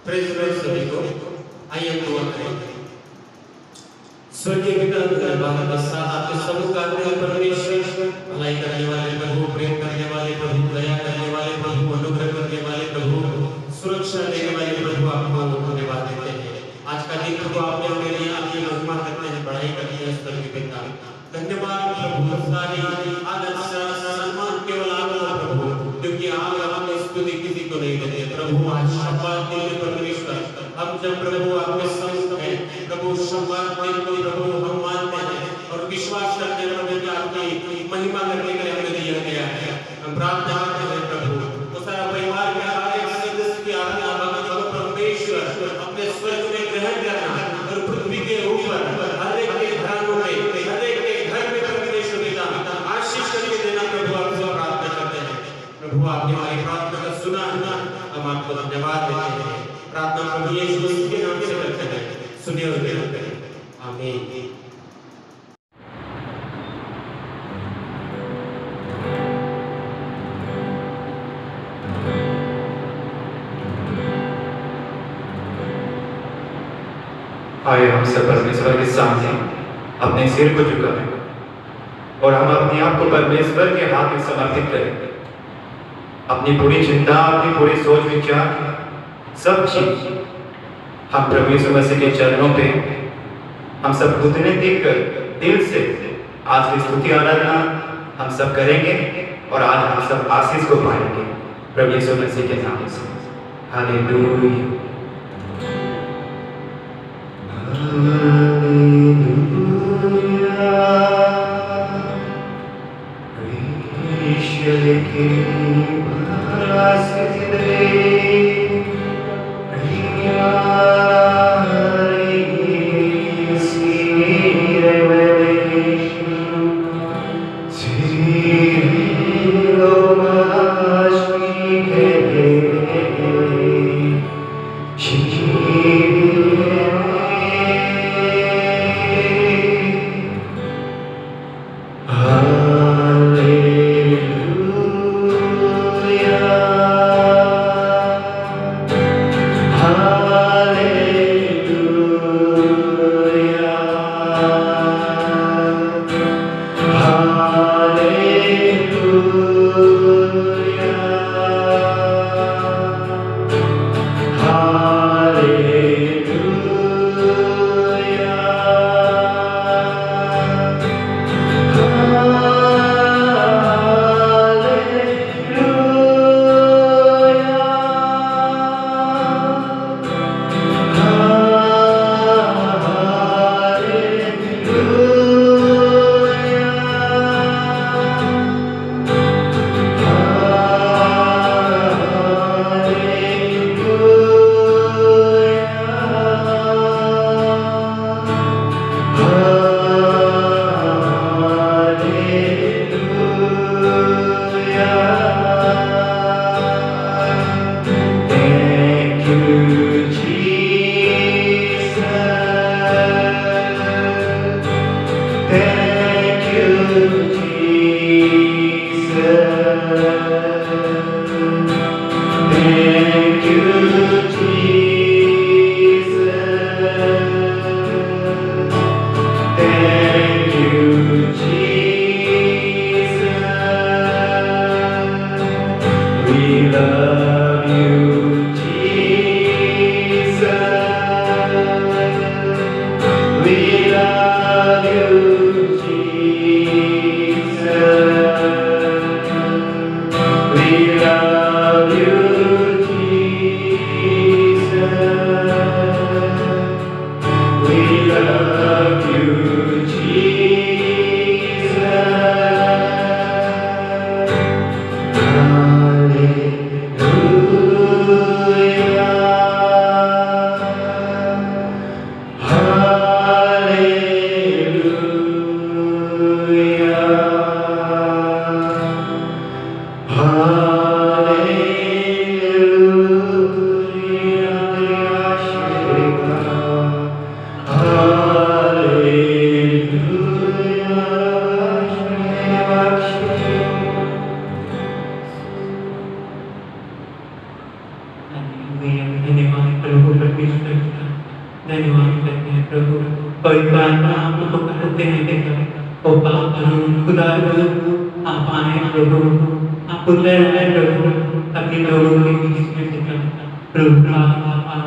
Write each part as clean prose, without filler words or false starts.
Praise the Lord सभी को। आइए हम दुआ करें। स्वर्गीय पिता धन्यवाद के साथ आपके सबों का परमेश्वर, भलाई करने वाले प्रभु, प्रेम करने वाले प्रभु, दया करने वाले प्रभु, अनुग्रह करने वाले प्रभु, सुरक्षा देने वाले प्रभु, आपको धन्यवाद देते हैं। आज का दिन प्रभु आपने हमें लिए, आपकी महिमा करते हैं, बढ़ाई करते हैं स्वर्गीय पिता। धन्यवाद प्रभु, सारी आदर सम्मान केवल आपको प्रभु, क्योंकि आप अपनी स्तुति किसी को नहीं देते प्रभु। आज शब्द देते परमेश्वर, हम जब प्रभु आपके संग हैं प्रभु, शब्द को प्रभु हम मानते हैं और विश्वास करते हैं प्रभु कि आपकी महिमा करने के लिए हमें दिया गया है। हम प्रार्थना करते हैं प्रभु तो सारा परिवार के हर एक सदस्य की आज्ञा को परमेश्वर अपने स्वर्ग में ग्रहण करना और पृथ्वी के ऊपर हर एक के घरों में, हर एक के घर में परमेश्वर पिता आशीष करके देना प्रभु, आपसे प्रार्थना करते हैं प्रभु। आपने हमारी प्रार्थना का सुना, हम आपको धन्यवाद देते हैं। प्रार्थना प्रभु यीशु मसीह के नाम से करते हैं, सुनिए और ग्रहण करें। आमीन। आइए हम सब परमेश्वर के सामने अपने सिर को झुकाएं और हम अपने आप को परमेश्वर के हाथ में समर्पित करें। अपनी पूरी चिंता, अपनी पूरी सोच विचार, सब चीज हम प्रभु यीशु मसीह के चरणों पे हम सब घुटने देकर दिल से आज की स्तुति आराधना हम सब करेंगे और आज हम सब आशीष को पाएंगे प्रभु यीशु मसीह के नाम से। हालेलुया। Hallelujah. प्रभु परमेश्वर का धन्यवाद करते हैं प्रभु। पवित्र आत्मा आप लोग को कहते हैं देखा ओ पाप खुदा आप आए प्रभु, आप उतर आए प्रभु अपने लोगों के बीच में देखा प्रभु अपने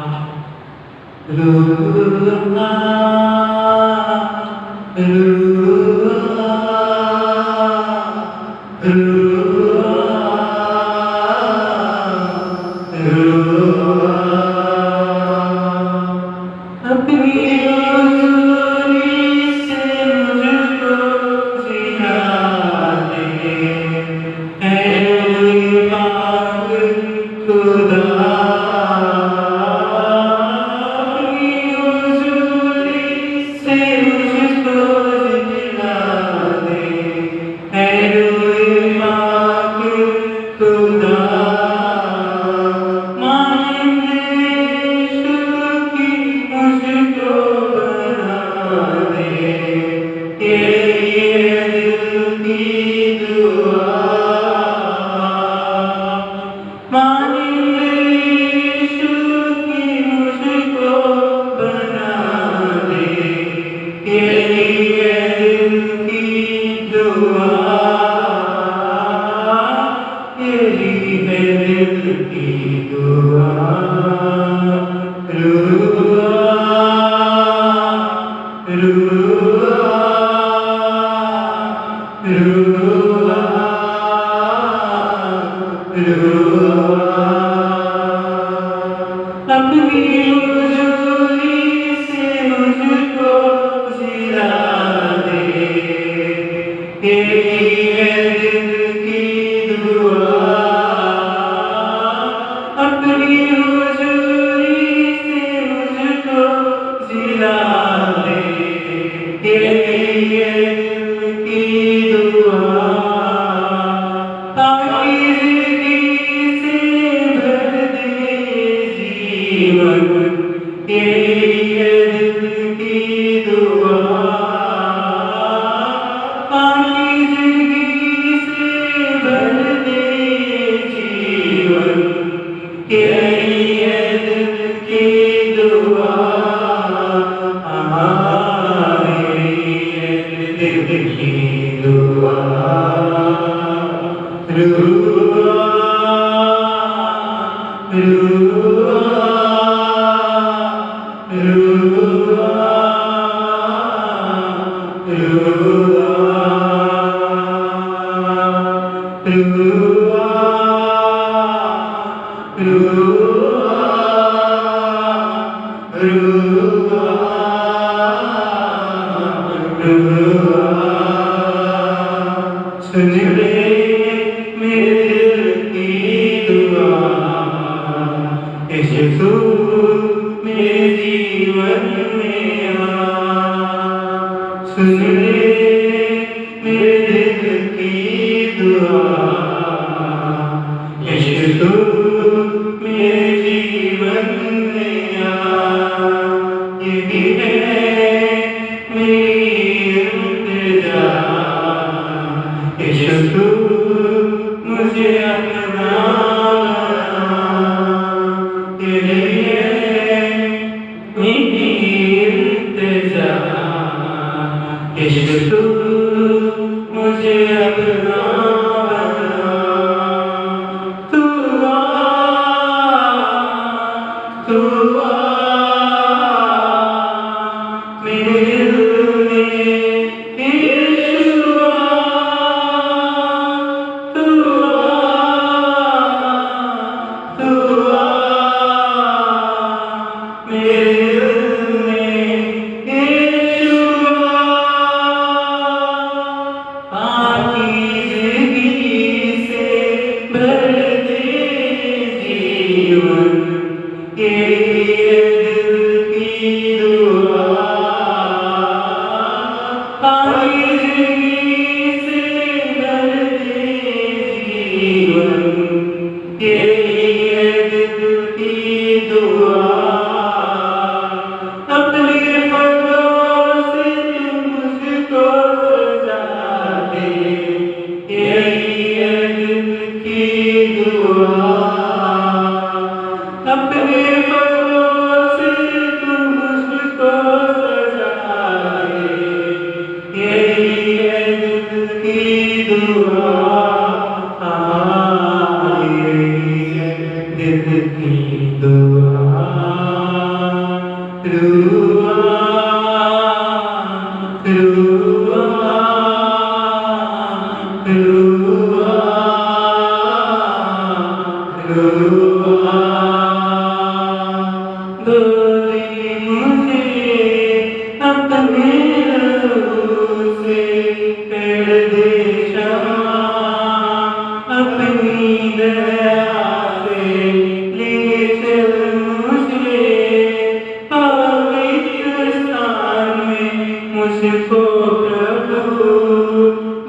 मुझको प्रभु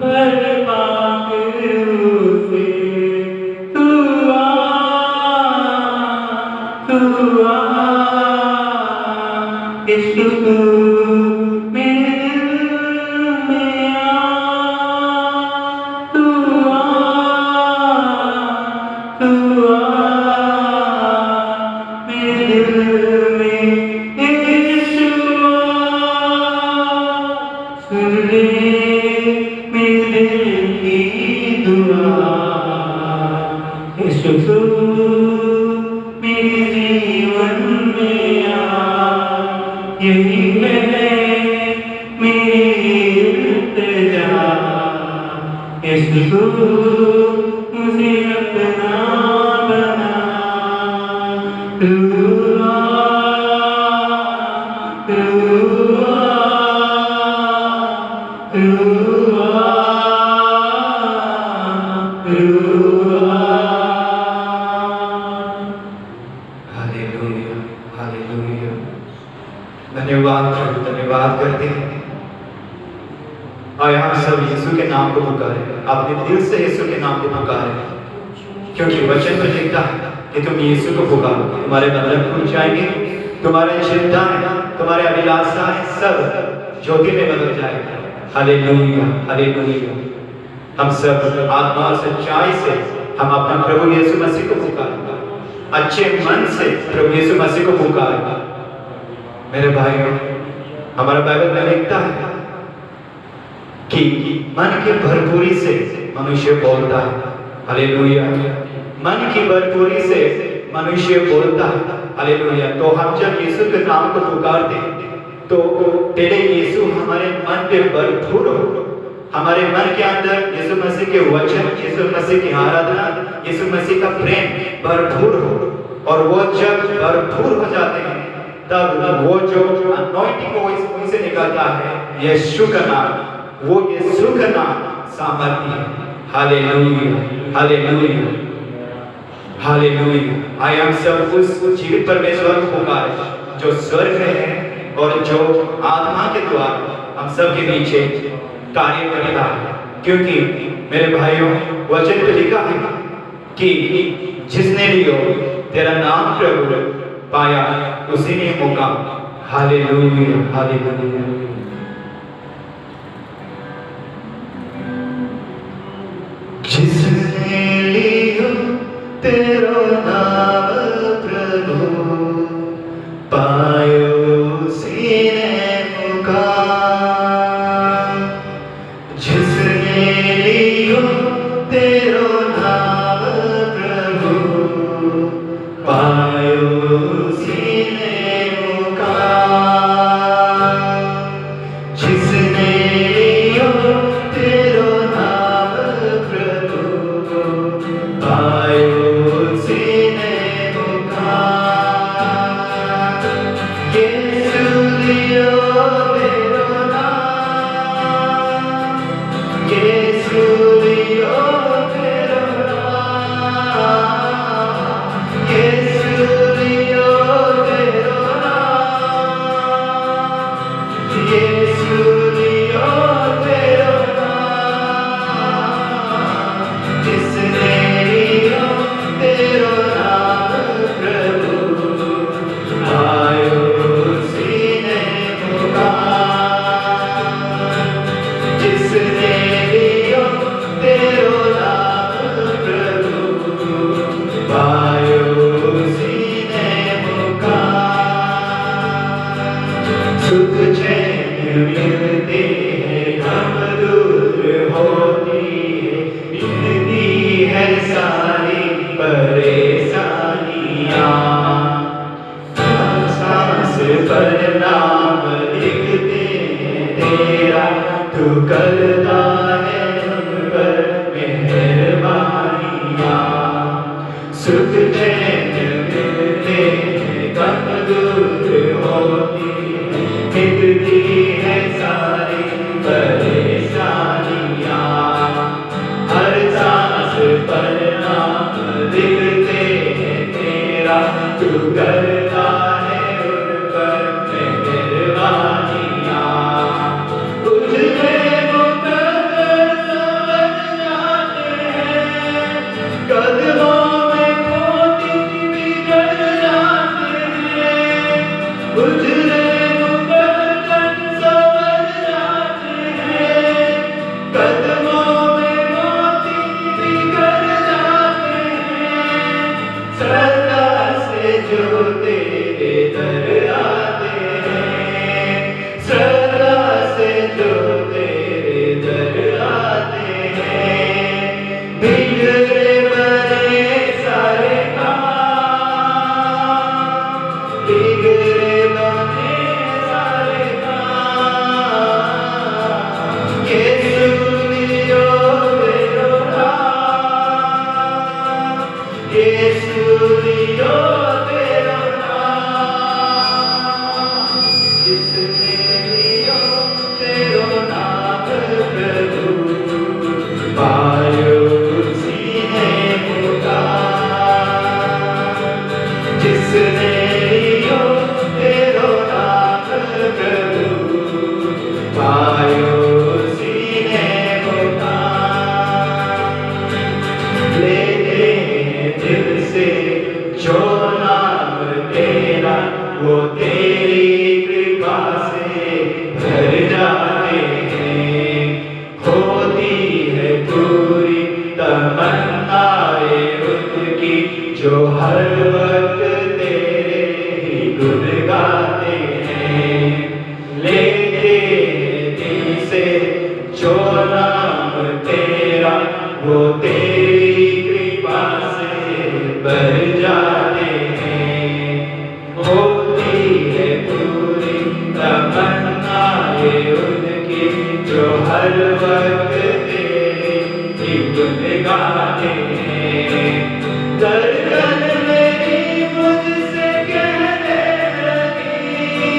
भर पाक रूप से तू आ यीशु तू मेरे दिल में आ तू आ मेरे दिल में यीशु सुन ले मेरे दिल की दुआ यीशु तू मेरे जीवन में आ यही है मेरी इल्तिजा यीशु तू मुझे अपना बना तू हालेलुया, हालेलुया। धन्यवाद करते हैं। और हम सब यीशु के नाम को पुकारें, अपने दिल से यीशु के नाम को पुकारें, क्योंकि वचन में लिखा है कि तुम यीशु को पुकारो, तुम्हारे बंधन खुल जाएंगे, तुम्हारे चिंताएं, तुम्हारे अभिलाषाएं सब ज्योति में बदल जाएगा। Hallelujah, hallelujah. हम सब आत्मा और सच्चाई से हम अपना प्रभु यीशु मसीह को पुकारें, अच्छे मन से प्रभु यीशु मसीह को पुकारें। मेरे भाइयों, हमारा बाइबल में लिखता है कि मन की भरपूरी से मनुष्य बोलता है। हालेलुया। मन की भरपूरी से मनुष्य बोलता है। हालेलुया। तो हम जब यीशु के नाम को पुकारते हैं तो तेरे यीशु हमारे मन पे भरपूर हो, हमारे मन के अंदर यीशु मसीह के वचन, यीशु मसीह की आराधना, यीशु मसीह का प्रेम भरपूर हो। और वो जब भरपूर हो जाते हैं तब वो जो अनॉइंटिंग वॉइस से निकलता है, यीशु का नाम, वो यीशु का नाम सामर्थ्य है। Hallelujah, hallelujah, hallelujah. आइए हम सब उस जीवित परमेश्वर को पुकारें जो स्वर्ग में है और जो आत्मा के द्वारा हम सब के नीचे कार्य कर रहा है। क्योंकि मेरे भाइयों, वचन पे लिखा है कि जिसने लियो तेरा नाम प्रभु पाया उसी ने मौका। Hallelujah, hallelujah. जिसने लियो तेरा नाम प्रभु पायो उसी ने मौका। जिसने लियो तेरा नाम प्रभु पायो उसी ने मौका। जिसने लियो तेरा नाम प्रभु पायो उसी ने मौका। ये सुख चैन मिलते कब दूर होती, मिटती है सारी परेशानियाँ, हर सांस पर नाम लिखते हैं तेरा, तू करता है उन पर मेहरबानियाँ। तुझमें मुकद्दर संवर जाते हैं, कदमों में मोती बिगड़ जाते हैं, तुझमें मुकद्दर संवर जाते हैं, कदमों में मोती बिगड़ जाते हैं, सदा से जो तेरे दर आते हैं, सदा से जो तेरे दर आते हैं, बिगड़े बने सारे काम, बिगड़े बने सारे काम, ये सुन लियो मेरो नाम, ये सुन लियो तेरा नाम, जिसने लियो तेरो नाम प्रभु, पायो उसी ने पुकार, जिसने लियो तेरो नाम प्रभु, पायो उसी ने पुकार। लेते हैं दिल से जो नाम तेरा, वो तेरी कृपा से भर जाते हैं, होती है पूरी तमन्नाएं उनकी, जो हर वक्त तेरे ही गुण गाते हैं। लेते हैं दिल से जो नाम तेरा, वो तेरी कृपा से भर जाते हैं, होती है पूरी तमन्नाएं उनकी, जो हर वक्त तेरे ही गुण गाते हैं। धड़कन मेरी मुझसे कहने लगी,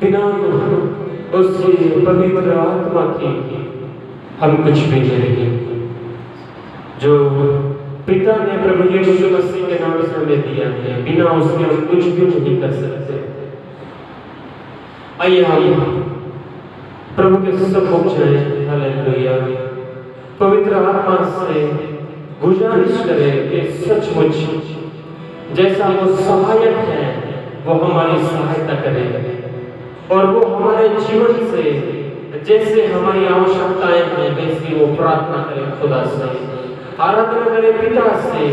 बिना उसकी पवित्र आत्मा की हम कुछ भी नहीं। जो पिता ने प्रभु यीशु मसीह के नाम से हमें दिया है, बिना उसके हम कुछ भी नहीं कर सकते। आइए हम प्रभु के सम्मुख जाएं। हालेलुया। पवित्र आत्मा से गुजारिश करें कि सचमुच जैसा वो सहायक है वो हमारी सहायता करे, और वो हमारे जीवन से जैसे हमारी आवश्यकताएं हैं वैसी वो प्रार्थना करें, खुदा से आराधना करें, पिता से।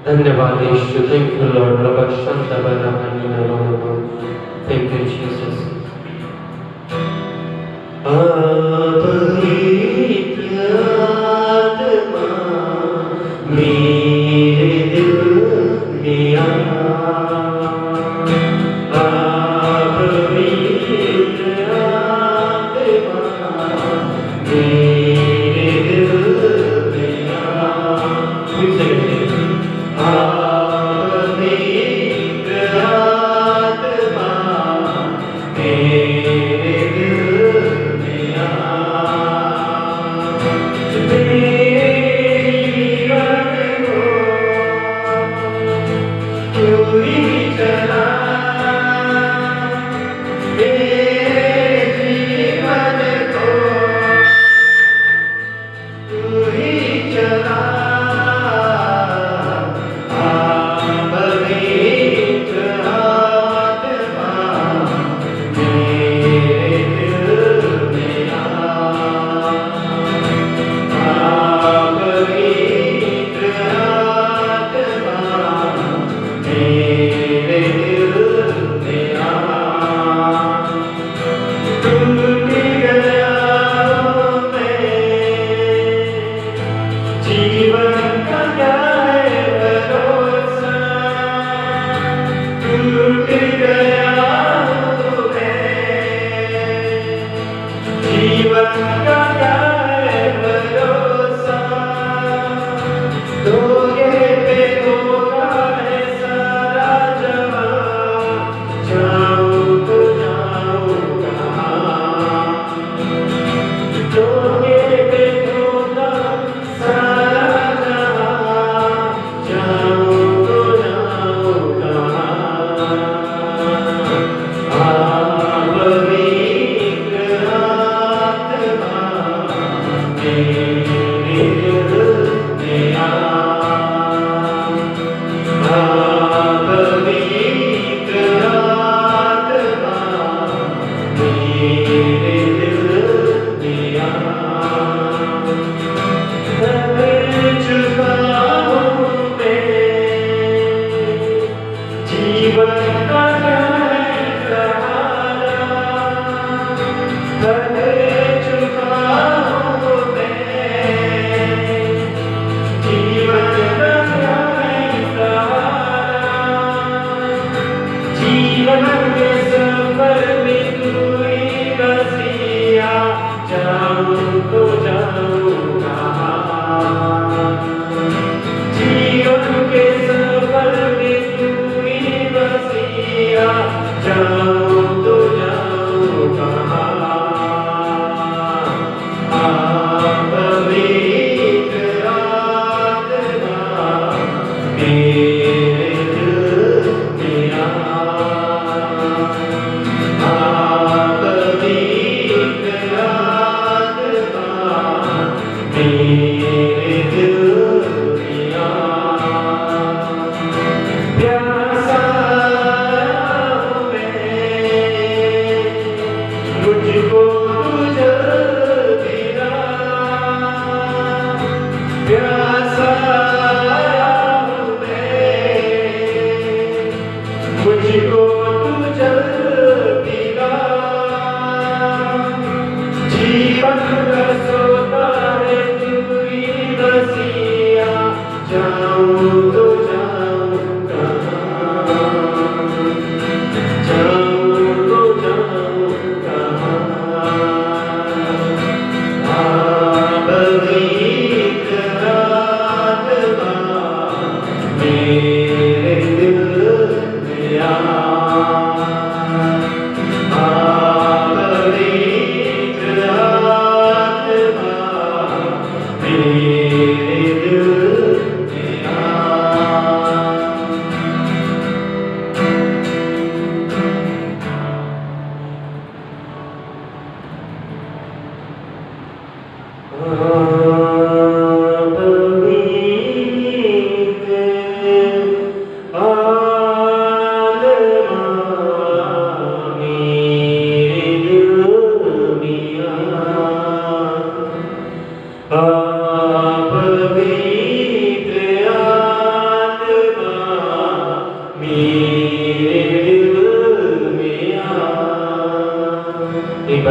धन्यवाद Yeshu. Thank you Lord. Thank you Jesus. मेरे दिल में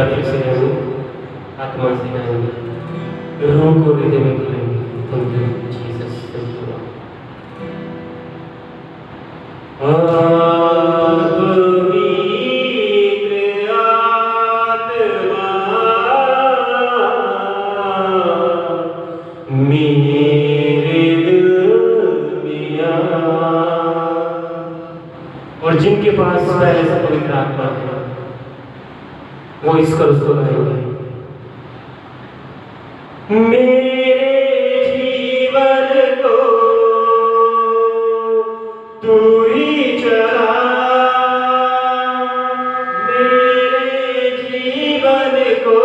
बार फिर से हम आत्मा से गाएंगे, रूह को हृदय में बुलाएंगे। Thank you Jesus, thank you Lord. और जिनके पास पहले से पवित्र आत्मा है वो इसका उसको गाएंगे। मेरे जीवन को तू ही चला, मेरे जीवन को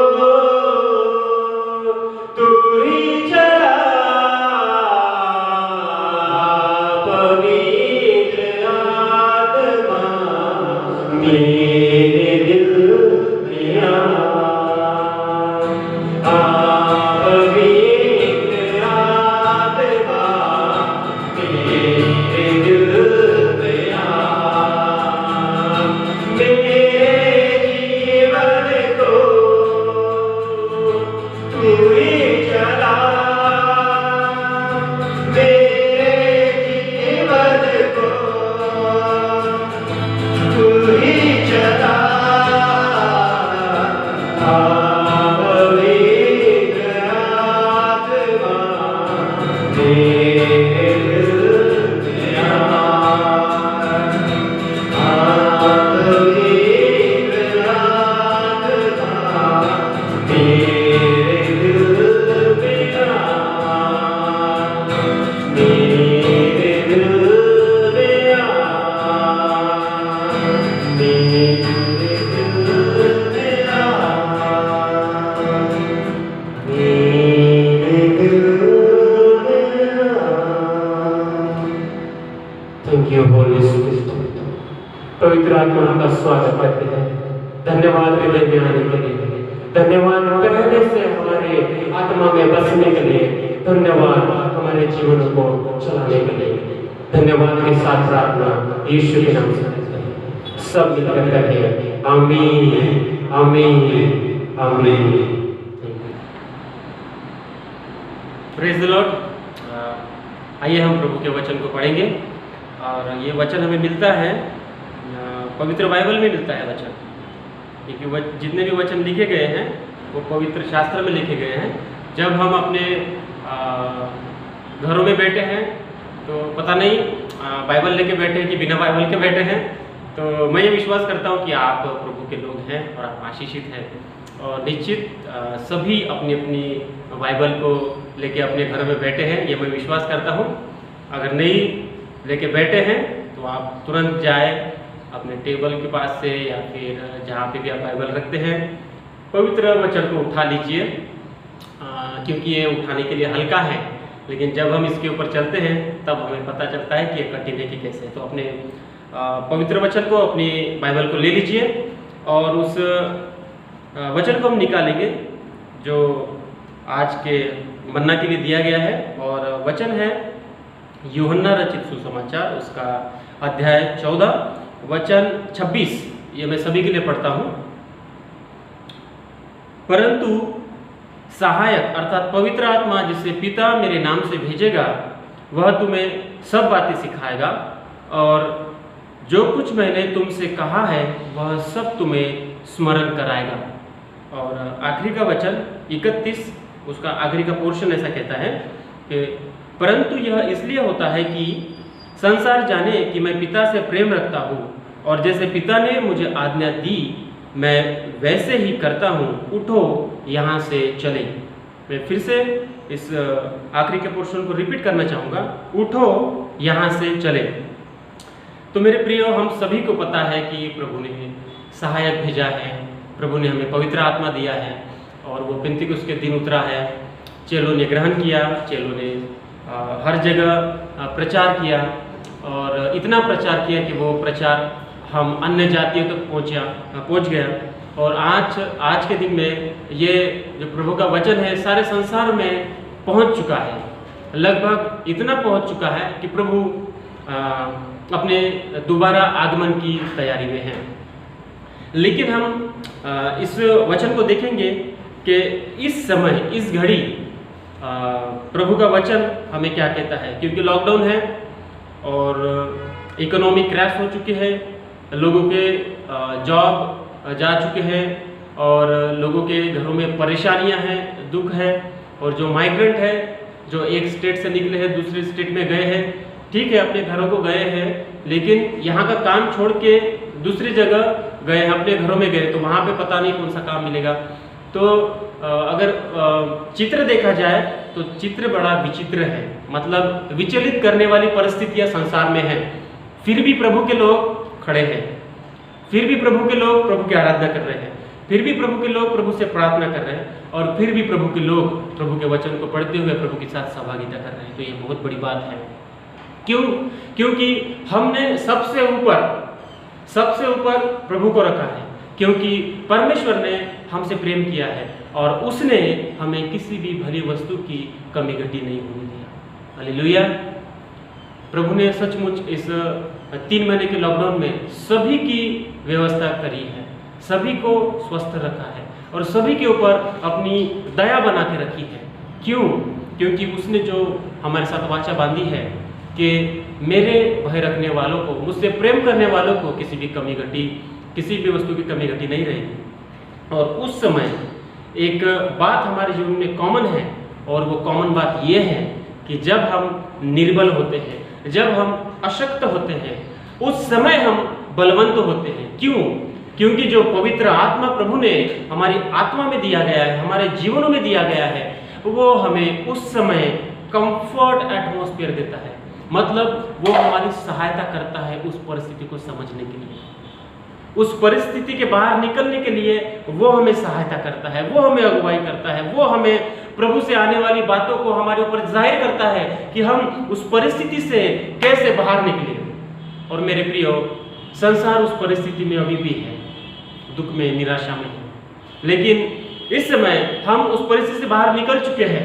तू ही चला, पवित्र आत्मा मेरे दिल में आ, पवित्र आत्मा मेरे दिल में आ, मेरे जीवन को तू ही चला, मेरे जीवन को तू ही चला, पवित्र आत्मा मेरे दिल में आ, पवित्र आत्मा मेरे दिल में आ, मेरे दिल में आ, मेरे दिल में आ, मेरे दिल में आ। Thank you holy spirit. पवित्र आत्मा का स्वागत करते हैं। धन्यवाद हृदय में आने के लिए, धन्यवाद पहले से हमारे आत्मा में बसने के लिए, धन्यवाद हमारे जीवन को चलाने के लिए। धन्यवाद के साथ प्रार्थना यीशु के नाम से करते हैं। सब मिलकर कहें आमीन, आमीन, आमीन। Praise the Lord. आइए हम प्रभु के वचन को पढ़ेंगे और ये वचन हमें मिलता है पवित्र बाइबल में मिलता है वचन, क्योंकि जितने भी वचन लिखे गए हैं वो पवित्र शास्त्र में लिखे गए हैं। जब हम अपने घरों में बैठे हैं तो पता नहीं बाइबल लेके बैठे हैं कि बिना बाइबल के बैठे हैं, तो मैं ये विश्वास करता हूँ कि आप प्रभु के लोग हैं और आप आशीषित हैं। और निश्चित सभी अपनी अपनी बाइबल को लेके अपने घरों में बैठे हैं, ये मैं विश्वास करता हूँ। अगर नहीं लेके बैठे हैं तो आप तुरंत जाए अपने टेबल के पास से या फिर जहाँ पे भी आप बाइबल रखते हैं, पवित्र वचन को उठा लीजिए, क्योंकि ये उठाने के लिए हल्का है, लेकिन जब हम इसके ऊपर चलते हैं तब हमें पता चलता है कि ये कठिन है कि कैसे। तो अपने पवित्र वचन को, अपनी बाइबल को ले लीजिए और उस वचन को हम निकालेंगे जो आज के मन्ना के लिए दिया गया है। और वचन है यूहन्ना रचित सुसमाचार, उसका अध्याय 14 वचन 26। ये मैं सभी के लिए पढ़ता हूँ। परंतु सहायक अर्थात पवित्र आत्मा जिसे पिता मेरे नाम से भेजेगा, वह तुम्हें सब बातें सिखाएगा और जो कुछ मैंने तुमसे कहा है वह सब तुम्हें स्मरण कराएगा। और आखिरी का वचन 31, उसका आखिरी का पोर्शन ऐसा कहता है कि परंतु यह इसलिए होता है कि संसार जाने कि मैं पिता से प्रेम रखता हूँ, और जैसे पिता ने मुझे आज्ञा दी मैं वैसे ही करता हूँ। उठो यहाँ से चले। मैं फिर से इस आखिरी के पोर्शन को रिपीट करना चाहूँगा, उठो यहाँ से चले। तो मेरे प्रियो, हम सभी को पता है कि प्रभु ने सहायक भेजा है, प्रभु ने हमें पवित्र आत्मा दिया है और वो पेंतिकुस्त के दिन उतरा है। चेलों ने ग्रहण किया, चेलों ने हर जगह प्रचार किया और इतना प्रचार किया कि वो प्रचार हम अन्य जातियों तक पहुंच गया। और आज के दिन में ये जो प्रभु का वचन है सारे संसार में पहुंच चुका है, लगभग इतना पहुंच चुका है कि प्रभु अपने दोबारा आगमन की तैयारी में हैं। लेकिन हम इस वचन को देखेंगे कि इस समय, इस घड़ी प्रभु का वचन हमें क्या कहता है, क्योंकि लॉकडाउन है और इकोनॉमी क्रैश हो चुकी है, लोगों के जॉब जा चुके हैं और लोगों के घरों में परेशानियां हैं, दुख है। और जो माइग्रेंट है, जो एक स्टेट से निकले हैं दूसरे स्टेट में गए हैं, ठीक है अपने घरों को गए हैं, लेकिन यहाँ का काम छोड़ के दूसरी जगह गए हैं, अपने घरों में गए, तो वहाँ पे पता नहीं कौन सा काम मिलेगा। तो अगर चित्र देखा जाए तो चित्र बड़ा विचित्र है, मतलब विचलित करने वाली परिस्थितियां संसार में हैं। फिर भी प्रभु के लोग खड़े हैं, फिर भी प्रभु के लोग प्रभु की आराधना कर रहे हैं, फिर भी प्रभु के लोग प्रभु से प्रार्थना कर रहे हैं, और फिर भी प्रभु के लोग प्रभु के वचन को पढ़ते हुए प्रभु के साथ सहभागिता कर रहे हैं। तो ये बहुत बड़ी बात है। क्यों? क्योंकि हमने सबसे ऊपर प्रभु को रखा है, क्योंकि परमेश्वर ने हमसे प्रेम किया है और उसने हमें किसी भी भली वस्तु की कमी घटी नहीं होने दिया। हालेलुया। प्रभु ने सचमुच इस 3 महीने के लॉकडाउन में सभी की व्यवस्था करी है, सभी को स्वस्थ रखा है और सभी के ऊपर अपनी दया बना के रखी है। क्यों? क्योंकि उसने जो हमारे साथ वाचा बांधी है कि मेरे भय रखने वालों को, मुझसे प्रेम करने वालों को किसी भी कमी घटी, किसी भी वस्तु की कमी घटी नहीं रहेगी। और उस समय एक बात हमारे जीवन में कॉमन है, और वो कॉमन बात ये है कि जब हम निर्बल होते हैं, जब हम अशक्त होते हैं, उस समय हम बलवंत होते हैं। क्यों? क्योंकि जो पवित्र आत्मा प्रभु ने हमारी आत्मा में दिया गया है, हमारे जीवनों में दिया गया है, वो हमें उस समय कंफर्ट एटमॉस्फेयर देता है। मतलब वो हमारी सहायता करता है उस परिस्थिति को समझने के लिए, उस परिस्थिति के बाहर निकलने के लिए वो हमें सहायता करता है, वो हमें अगुवाई करता है, वो हमें प्रभु से आने वाली बातों को हमारे ऊपर जाहिर करता है कि हम उस परिस्थिति से कैसे बाहर निकले। और मेरे प्रियो, संसार उस परिस्थिति में अभी भी है, दुख में, निराशा में है, लेकिन इस समय हम उस परिस्थिति से बाहर निकल चुके हैं,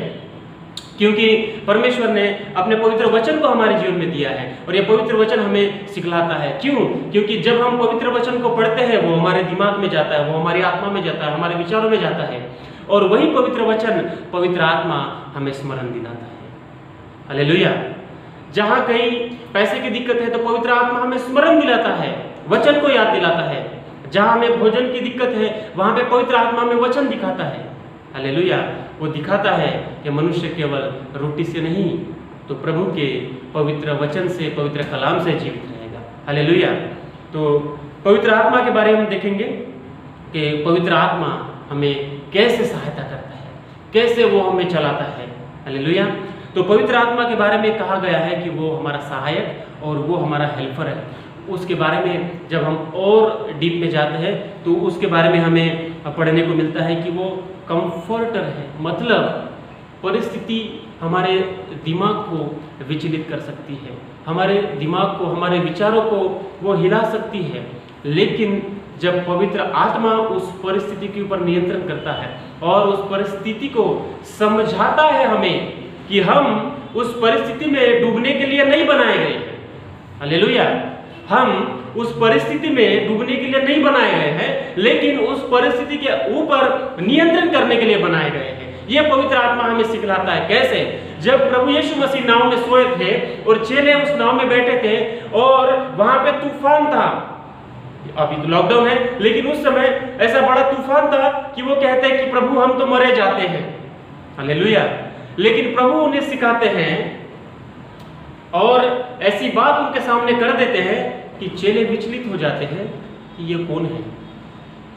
क्योंकि परमेश्वर ने अपने पवित्र वचन को हमारे जीवन में दिया है और ये पवित्र वचन हमें सिखलाता है। क्यों? क्योंकि जब हम पवित्र वचन को पढ़ते हैं, वो हमारे दिमाग में जाता है, वो हमारी आत्मा में जाता है, हमारे विचारों में जाता है, और वही पवित्र वचन, पवित्र आत्मा हमें स्मरण दिलाता है। हालेलुया। जहाँ कहीं पैसे की दिक्कत है तो पवित्र आत्मा हमें स्मरण दिलाता है, वचन को याद दिलाता है। जहाँ हमें भोजन की दिक्कत है, वहाँ पे पवित्र आत्मा हमें वचन दिखाता है। हालेलुया। वो दिखाता है कि मनुष्य केवल रोटी से नहीं, तो प्रभु के पवित्र वचन से, पवित्र कलाम से जीवित रहेगा। हालेलुया। तो पवित्र आत्मा के बारे में हम देखेंगे कि पवित्र आत्मा हमें कैसे सहायता करता है, कैसे वो हमें चलाता है। हालेलुया। तो पवित्र आत्मा के बारे में कहा गया है कि वो हमारा सहायक और वो हमारा हेल्पर है। उसके बारे में जब हम और डीप में जाते हैं तो उसके बारे में हमें पढ़ने को मिलता है कि वो कंफर्टर है। मतलब परिस्थिति हमारे दिमाग को विचलित कर सकती है, हमारे दिमाग को, हमारे विचारों को वो हिला सकती है, लेकिन जब पवित्र आत्मा उस परिस्थिति के ऊपर नियंत्रण करता है और उस परिस्थिति को समझाता है हमें कि हम उस परिस्थिति में डूबने के लिए नहीं बनाए गए हैं। हालेलुया। हम उस परिस्थिति में डूबने के लिए नहीं बनाए गए हैं, लेकिन उस परिस्थिति के ऊपर नियंत्रण करने के लिए बनाए गए हैं। ये पवित्र आत्मा हमें सिखलाता है। कैसे? जब प्रभु यीशु मसीह नाव में सोए थे और चेले उस नाव में बैठे थे और वहां पे तूफान था, अभी तो लॉकडाउन है, लेकिन उस समय ऐसा बड़ा तूफान था कि वो कहते हैं कि प्रभु हम तो मरे जाते हैं। हालेलुया। लेकिन प्रभु उन्हें सिखाते हैं और ऐसी बात उनके सामने कर देते हैं कि चेले विचलित हो जाते हैं कि ये कौन है,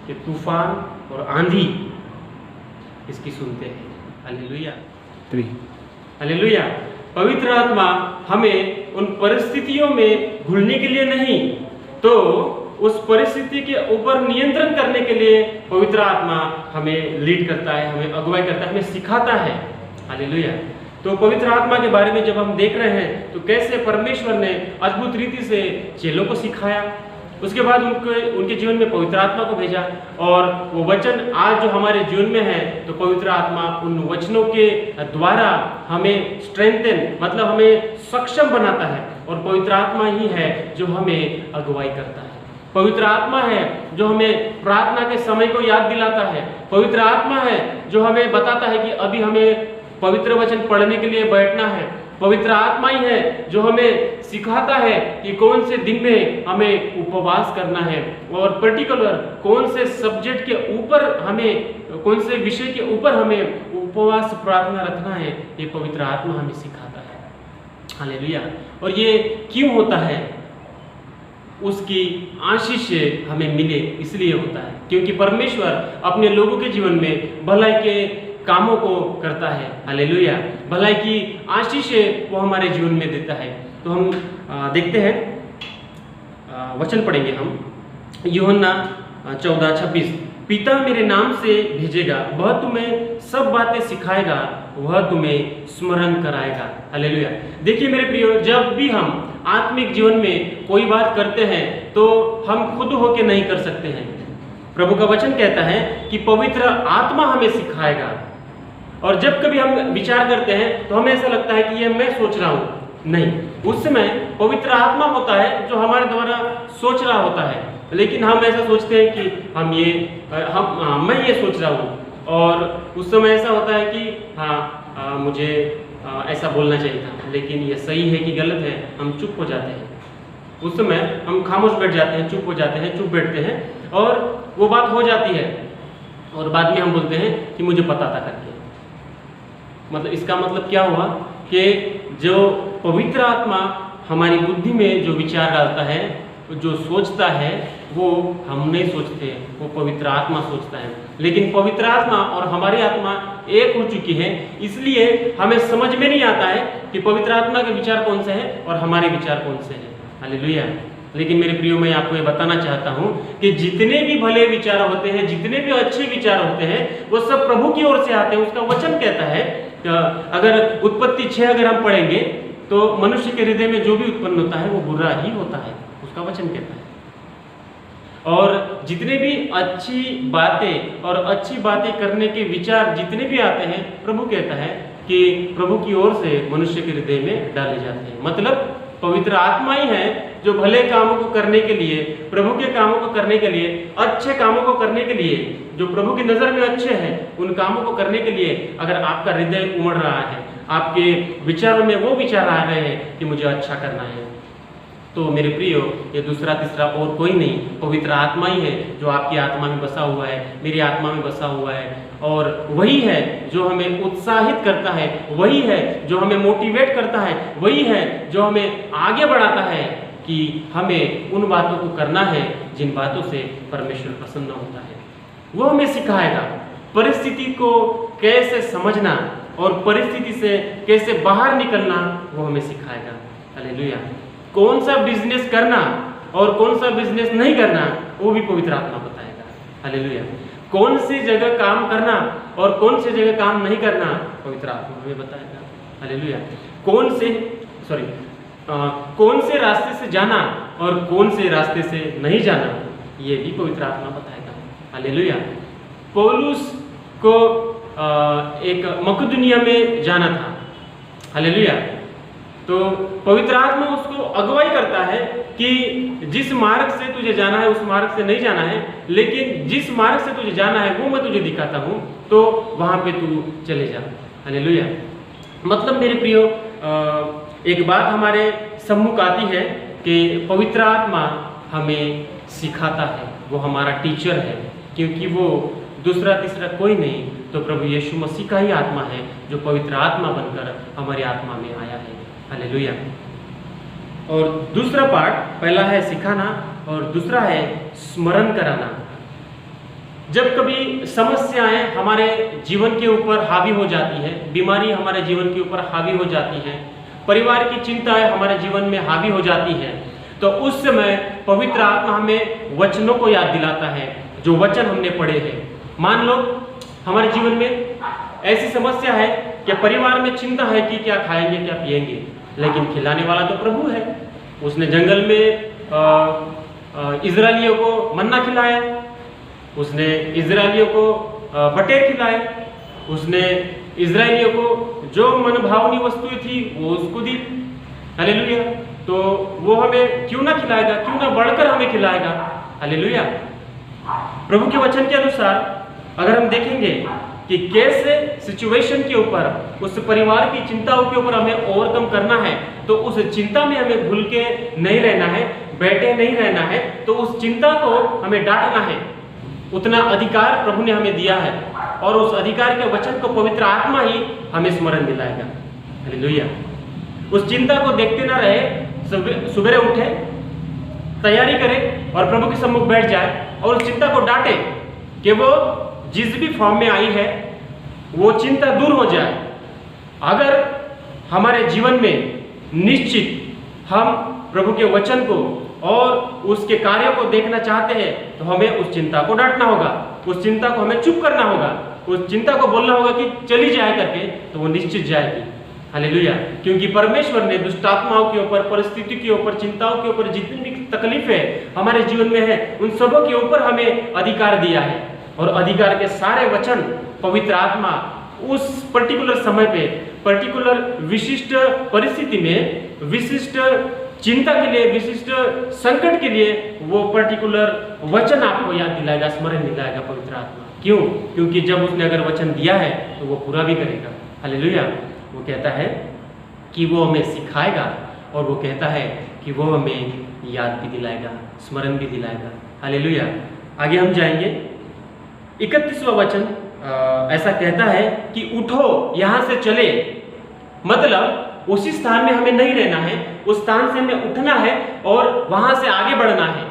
कि तूफान और आंधी इसकी सुनते हैं। हालेलुया। हालेलुया। पवित्र आत्मा हमें उन परिस्थितियों में घुलने के लिए नहीं, तो उस परिस्थिति के ऊपर नियंत्रण करने के लिए पवित्र आत्मा हमें लीड करता है, हमें अगुवाई करता है, हमें सिखाता है। हालेलुया। तो पवित्र आत्मा के बारे में जब हम देख रहे हैं तो कैसे परमेश्वर ने अद्भुत रीति से चेलों को सिखाया, उसके बाद उनके जीवन में पवित्र आत्मा को भेजा, और वो वचन आज जो हमारे जीवन में है तो पवित्र आत्मा उन वचनों के द्वारा हमें स्ट्रेंथन, मतलब हमें सक्षम बनाता है, और पवित्र आत्मा ही है जो हमें अगुवाई करता है। पवित्र आत्मा है जो हमें प्रार्थना के समय को याद दिलाता है। पवित्र आत्मा है जो हमें बताता है कि अभी हमें पवित्र वचन पढ़ने के लिए बैठना है। पवित्र आत्मा ही है जो हमें सिखाता है कि कौन से दिन में हमें उपवास करना है और पर्टिकुलर कौन से सब्जेक्ट के ऊपर हमें, कौन से विषय के ऊपर हमें उपवास प्रार्थना रखना है। ये पवित्र आत्मा हमें सिखाता है। हालेलुया। और ये क्यों होता है? उसकी आशीष हमें मिले इसलिए होता है, क्योंकि परमेश्वर अपने लोगों के जीवन में भलाई के कामों को करता है। हालेलुया। भलाई की आशीष वो हमारे जीवन में देता है। तो हम देखते हैं, वचन पढ़ेंगे हम, यूहन्ना 14:26। पिता मेरे नाम से भेजेगा, वह तुम्हें सब बातें सिखाएगा, वह तुम्हें स्मरण कराएगा। हालेलुया। देखिए मेरे प्रियो, जब भी हम आत्मिक जीवन में कोई बात करते हैं तो हम खुद होके नहीं कर सकते हैं। प्रभु का वचन कहता है कि पवित्र आत्मा हमें सिखाएगा। और जब कभी हम विचार करते हैं तो हमें ऐसा लगता है कि ये मैं सोच रहा हूँ, नहीं, उस समय पवित्र आत्मा होता है जो हमारे द्वारा सोच रहा होता है। लेकिन हम ऐसा सोचते हैं कि मैं ये सोच रहा हूँ, और उस समय ऐसा होता है कि मुझे ऐसा बोलना चाहिए था, लेकिन ये सही है कि गलत है, हम चुप हो जाते हैं। उस समय हम खामोश बैठ जाते हैं, चुप हो जाते हैं, चुप बैठते हैं, और वो बात हो जाती है और बाद में हम बोलते हैं कि मुझे पता था करके। मतलब इसका मतलब क्या हुआ कि जो पवित्र आत्मा हमारी बुद्धि में जो विचार डालता है, जो सोचता है, वो हम नहीं सोचते, वो पवित्र आत्मा सोचता है। लेकिन पवित्र आत्मा और हमारी आत्मा एक हो चुकी है, इसलिए हमें समझ में नहीं आता है कि पवित्र आत्मा के विचार कौन से हैं और हमारे विचार कौन से हैं। हालेलुया। लेकिन मेरे प्रियो, मैं आपको ये बताना चाहता हूँ कि जितने भी भले विचार होते हैं, जितने भी अच्छे विचार होते हैं, वो सब प्रभु की ओर से आते हैं। उसका वचन कहता है, अगर उत्पत्ति 6 अगर हम पढ़ेंगे तो मनुष्य के हृदय में जो भी उत्पन्न होता है वो बुरा ही होता है, उसका वचन कहता है। और जितने भी अच्छी बातें और अच्छी बातें करने के विचार जितने भी आते हैं, प्रभु कहता है कि प्रभु की ओर से मनुष्य के हृदय में डाले जाते हैं। मतलब पवित्र आत्मा ही है जो भले कामों को करने के लिए, प्रभु के कामों को करने के लिए, अच्छे कामों को करने के लिए, जो प्रभु की नज़र में अच्छे हैं, उन कामों को करने के लिए अगर आपका हृदय उमड़ रहा है, आपके विचारों में वो विचार आ रहे हैं कि मुझे अच्छा करना है, तो मेरे प्रियो, ये दूसरा तीसरा और कोई नहीं, पवित्र आत्मा ही है जो आपकी आत्मा में बसा हुआ है, मेरी आत्मा में बसा हुआ है। और वही है जो हमें उत्साहित करता है, वही है जो हमें मोटिवेट करता है, वही है जो हमें आगे बढ़ाता है कि हमें उन बातों को करना है जिन बातों से परमेश्वर प्रसन्न होता है। वो हमें सिखाएगा परिस्थिति को कैसे समझना और परिस्थिति से कैसे बाहर निकलना, वो हमें सिखाएगा। हालेलुया। कौन सा बिजनेस करना और कौन सा बिजनेस नहीं करना, वो भी पवित्र आत्मा बताएगा। हालेलुया। कौन सी जगह काम करना और कौन सी जगह काम नहीं करना, पवित्र आत्मा हमें बताएगा। हालेलुया। कौन से रास्ते से जाना और कौन से रास्ते से नहीं जाना, ये भी पवित्र आत्मा बताएगा। हालेलुया। पौलुस को एक मकदूनिया में जाना था। हालेलुया। तो पवित्र आत्मा उसको अगुवाई करता है कि जिस मार्ग से तुझे जाना है उस मार्ग से नहीं जाना है, लेकिन जिस मार्ग से तुझे जाना है वो मैं तुझे दिखाता हूँ, तो वहाँ पे तू चले जा। हालेलुया। मतलब मेरे प्रियो, एक बात हमारे सम्मुख आती है कि पवित्र आत्मा हमें सिखाता है, वो हमारा टीचर है, क्योंकि वो दूसरा तीसरा कोई नहीं, तो प्रभु यीशु मसीह का ही आत्मा है जो पवित्र आत्मा बनकर हमारी आत्मा में आया है। हालेलुया। और दूसरा पार्ट, पहला है सिखाना और दूसरा है स्मरण कराना। जब कभी समस्याएं हमारे जीवन के ऊपर हावी हो जाती है, बीमारी हमारे जीवन के ऊपर हावी हो जाती है, परिवार की चिंताएं हमारे जीवन में हावी हो जाती है, तो उस समय पवित्र आत्मा हमें वचनों को याद दिलाता है, जो वचन हमने पढ़े हैं। मान लो हमारे जीवन में ऐसी समस्या है कि परिवार में चिंता है कि क्या खाएंगे क्या पिएंगे, लेकिन खिलाने वाला तो प्रभु है। उसने जंगल में इजरायलियों को मन्ना खिलाया, उसने इजरायलियों को बटेर खिलाए, उसने इजरायलियों को जो मनभावनी वस्तुएं थी वो उसको दी। हालेलुया। तो वो हमें क्यों ना खिलाएगा, क्यों ना बढ़कर हमें खिलाएगा। हालेलुया। प्रभु के वचन के अनुसार अगर हम देखेंगे कि कैसे सिचुएशन के ऊपर, उस परिवार की चिंताओं के ऊपर हमें ओवरकम करना है, तो उस चिंता में हमें भूल के नहीं रहना है, बैठे नहीं रहना है, तो उस चिंता को हमें डांटना है। उतना अधिकार प्रभु ने हमें दिया है और उस अधिकार के वचन को पवित्र आत्मा ही हमें स्मरण दिलाएगा। हालेलुया। उस चिंता को देखते ना रहे, सुबह उठे, तैयारी करे और प्रभु के सम्मुख बैठ जाए और उस चिंता को डांटे कि वो जिस भी फॉर्म में आई है वो चिंता दूर हो जाए। अगर हमारे जीवन में निश्चित हम प्रभु के वचन को और उसके कार्यों को देखना चाहते हैं तो हमें उस चिंता को डांटना होगा, उस चिंता को हमें चुप करना होगा, उस चिंता को बोलना होगा कि चली जाए करके, तो वो निश्चित जाएगी। हालेलुया। क्योंकि परमेश्वर ने दुष्ट आत्माओं के ऊपर, परिस्थिति के ऊपर, चिंताओं के ऊपर जितनी भी तकलीफें हमारे जीवन में है उन सबों के ऊपर हमें अधिकार दिया है और अधिकार के सारे वचन पवित्र आत्मा उस पर्टिकुलर समय पे, पर्टिकुलर विशिष्ट परिस्थिति में, विशिष्ट चिंता के लिए, विशिष्ट संकट के लिए वो पर्टिकुलर वचन आपको याद दिलाएगा, स्मरण दिलाएगा पवित्र आत्मा। क्यों? क्योंकि जब उसने अगर वचन दिया है तो वो पूरा भी करेगा। हालेलुया। वो कहता है कि वो हमें सिखाएगा और वो कहता है कि वो हमें याद भी दिलाएगा, स्मरण भी दिलाएगा। हालेलुया। आगे हम जाएंगे। 31वां वचन ऐसा कहता है कि उठो, यहाँ से चले। मतलब उसी स्थान में हमें नहीं रहना है, उस स्थान से हमें उठना है और वहां से आगे बढ़ना है।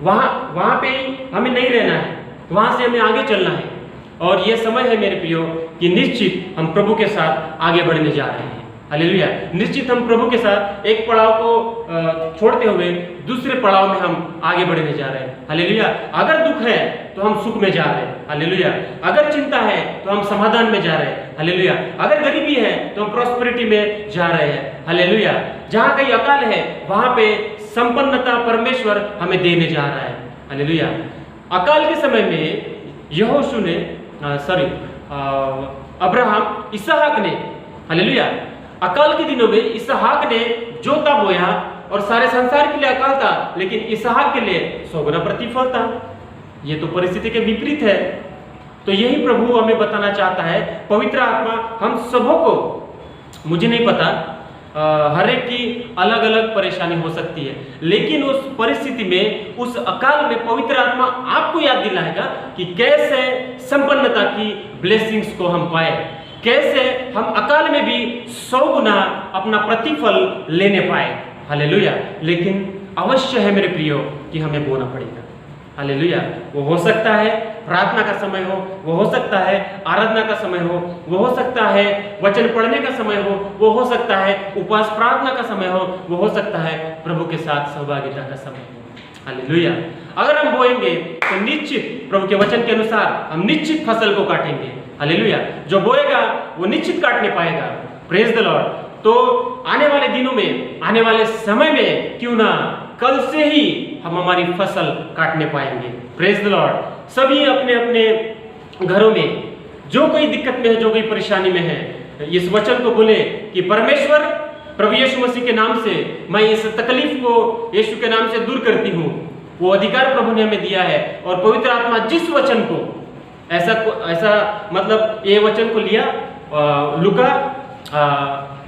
वहां पे हमें नहीं रहना है, वहां से हमें आगे चलना है। और ये समय है मेरे प्रियो कि निश्चित हम प्रभु के साथ आगे बढ़ने जा रहे हैं। हालेलुया। निश्चित हम प्रभु के साथ एक पड़ाव को छोड़ते हुए दूसरे पड़ाव में हम आगे बढ़ने जा रहे हैं। हालेलुया। अगर दुख है तो हम सुख में जा रहे हैं। हालेलुया। अगर चिंता है तो हम समाधान में जा रहे हैं। हालेलुया। अगर गरीबी है तो हम प्रॉस्पेरिटी में जा रहे हैं। हालेलुया। जहां कहीं अकाल है वहां पे संपन्नता परमेश्वर हमें देने जा रहा है। हालेलुया। अकाल के समय में यहोशू ने अब्राहम, इसहाक ने, हालेलुया, अकाल के दिनों में इसहाक ने जोता बोया और सारे संसार के लिए अकाल था, लेकिन इसहाक के लिए 100 गुना प्रतिफल था। ये तो परिस्थिति के विपरीत है। तो यही प्रभु हमें बताना चाहता है। पवित्र आत्मा हम सबों को, मुझे नहीं पता, हर एक की अलग अलग परेशानी हो सकती है, लेकिन उस परिस्थिति में, उस अकाल में पवित्र आत्मा आपको याद दिलाएगा कि कैसे संपन्नता की ब्लेसिंग्स को हम पाए, कैसे हम अकाल में भी 100 गुना अपना प्रतिफल लेने पाए। हालेलुया। लेकिन अवश्य है मेरे प्रियो कि हमें बोना पड़ेगा। हालेलुया। वो हो सकता है प्रार्थना का समय हो, वो हो सकता है आराधना का समय हो, वो हो सकता है वचन पढ़ने का समय हो, वो हो सकता है उपवास प्रार्थना का समय हो, वो हो सकता है प्रभु के साथ सहभागिता का समय हो। हालेलुया। अगर हम बोएंगे तो निश्चित प्रभु के वचन के अनुसार हम निश्चित फसल को काटेंगे। हालेलुया। जो बोएगा वो निश्चित काटने पाएगा। Praise the Lord. तो आने वाले दिनों में, आने वाले समय में क्यों ना कल से ही हम हमारी फसल काटने पाएंगे। Praise the Lord. सभी अपने अपने घरों में जो कोई दिक्कत में है, जो कोई परेशानी में है, इस वचन को बोले कि परमेश्वर, प्रभु यीशु मसीह के नाम से मैं इस तकलीफ को यीशु के नाम से दूर करती हूँ। वो अधिकार प्रभु ने हमें दिया है और पवित्र आत्मा जिस वचन को ऐसा मतलब ये वचन को लिया लूका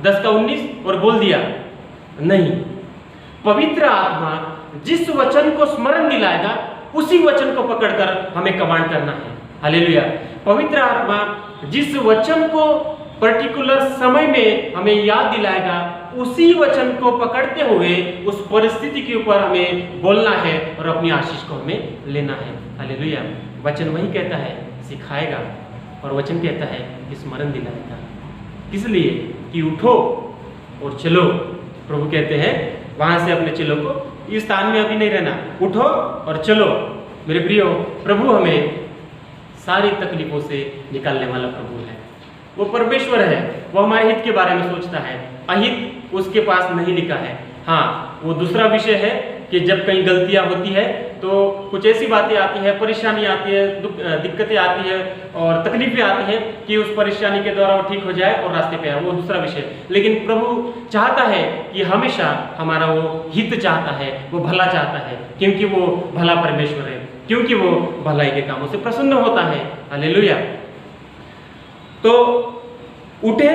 10:19 और बोल दिया नहीं। पवित्र आत्मा जिस वचन को स्मरण दिलाएगा उसी वचन को पकड़कर हमें कमांड करना है। हालेलुया। पवित्र आत्मा जिस वचन को पर्टिकुलर समय में हमें याद दिलाएगा उसी वचन को पकड़ते हुए उस परिस्थिति के ऊपर हमें बोलना है और अपनी आशीष को हमें लेना है। हालेलुया। वचन वही कहता है सिखाएगा और वचन कहता है कि स्मरण दिलाएगा। किस लिए? कि उठो और चलो। प्रभु कहते हैं वहां से अपने चलो को, इस स्थान में अभी नहीं रहना, उठो और चलो। मेरे प्रियो, प्रभु हमें सारी तकलीफों से निकालने वाला प्रभु है। वो परमेश्वर है, वो हमारे हित के बारे में सोचता है। अहित उसके पास नहीं लिखा है। हाँ, वो दूसरा विषय है कि जब कहीं गलतियां होती है तो कुछ ऐसी बातें आती है, परेशानी आती है, दिक्कतें आती है और तकलीफें आती हैं कि उस परेशानी के द्वारा वो ठीक हो जाए और रास्ते पे आए, वो दूसरा विषय। लेकिन प्रभु चाहता है कि हमेशा हमारा वो हित चाहता है, वो भला चाहता है, क्योंकि वो भला परमेश्वर है, क्योंकि वो भलाई के कामों से प्रसन्न होता है। हालेलुया। तो उठे,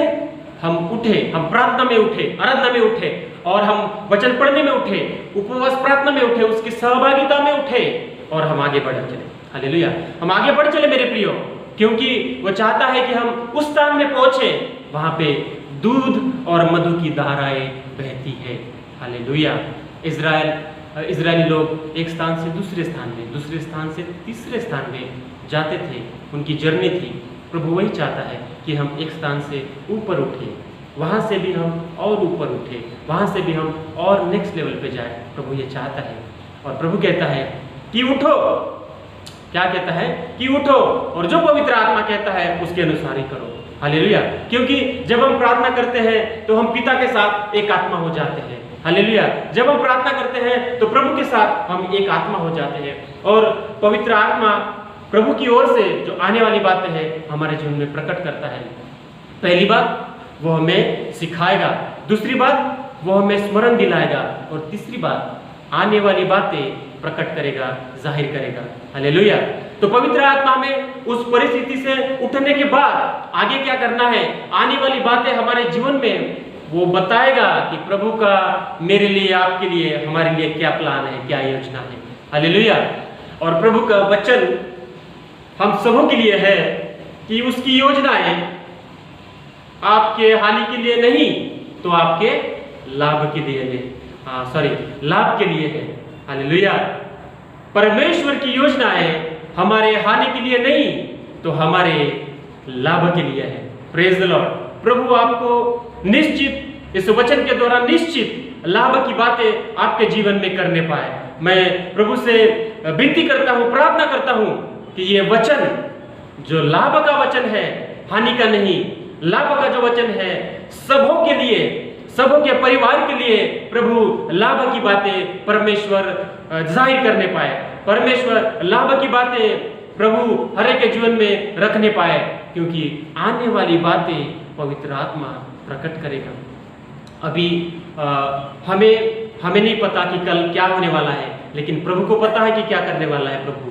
हम प्रार्थना में उठे, आराधना में उठे, और हम वचन पढ़ने में उठे, उपवास प्रार्थना में उठे, उसकी सहभागिता में उठे और हम आगे बढ़ चले। हालेलुया। हम आगे बढ़ चले मेरे प्रियो, क्योंकि वो चाहता है कि हम उस स्थान में पहुंचे वहां पे दूध और मधु की धाराएं बहती है। हालेलुया। इजरायली लोग एक स्थान से दूसरे स्थान में, दूसरे स्थान से तीसरे स्थान में जाते थे, उनकी जर्नी थी। प्रभु वही चाहता है कि हम एक स्थान से ऊपर उठे, वहाँ से भी हम और ऊपर उठे, वहाँ से भी हम और नेक्स्ट लेवल पे जाए। प्रभु ये चाहता है, और प्रभु कहता है कि उठो। क्या कहता है? कि उठो, और जो पवित्र आत्मा कहता है उसके अनुसार ही करो। हालेलुया। क्योंकि जब हम प्रार्थना करते हैं तो हम पिता के साथ एक आत्मा हो जाते हैं। हालेलुया। जब हम प्रार्थना करते हैं तो प्रभु के साथ हम एक आत्मा हो जाते हैं, और पवित्र आत्मा प्रभु की ओर से जो आने वाली बातें हैं हमारे जीवन में प्रकट करता है। पहली बात, वो हमें सिखाएगा। दूसरी बात, वो हमें स्मरण दिलाएगा, और तीसरी बात, आने वाली बातें प्रकट करेगा, जाहिर करेगा। हालेलुया। तो पवित्र आत्मा में उस परिस्थिति से उठने के बाद आगे क्या करना है, आने वाली बातें हमारे जीवन में वो बताएगा कि प्रभु का मेरे लिए, आपके लिए, हमारे लिए क्या प्लान है, क्या योजना है। हालेलुया। और प्रभु का वचन हम सबों के लिए है कि उसकी योजनाएं आपके हानि के लिए नहीं तो आपके लाभ के लिए लाभ के लिए है। हालेलुया। परमेश्वर की योजनाएं हमारे हानि के लिए नहीं तो हमारे लाभ के लिए है। Praise the Lord. प्रभु आपको निश्चित इस वचन के द्वारा निश्चित लाभ की बातें आपके जीवन में करने पाए। मैं प्रभु से विनती करता हूं, प्रार्थना करता हूं कि ये वचन जो लाभ का वचन है, हानि का नहीं, लाभ का जो वचन है, सबों के लिए, सबों के परिवार के लिए प्रभु लाभ की बातें परमेश्वर जाहिर करने पाए। परमेश्वर लाभ की बातें प्रभु हर एक के जीवन में रखने पाए, क्योंकि आने वाली बातें पवित्र आत्मा प्रकट करेगा। अभी हमें नहीं पता कि कल क्या होने वाला है, लेकिन प्रभु को पता है कि क्या करने वाला है प्रभु।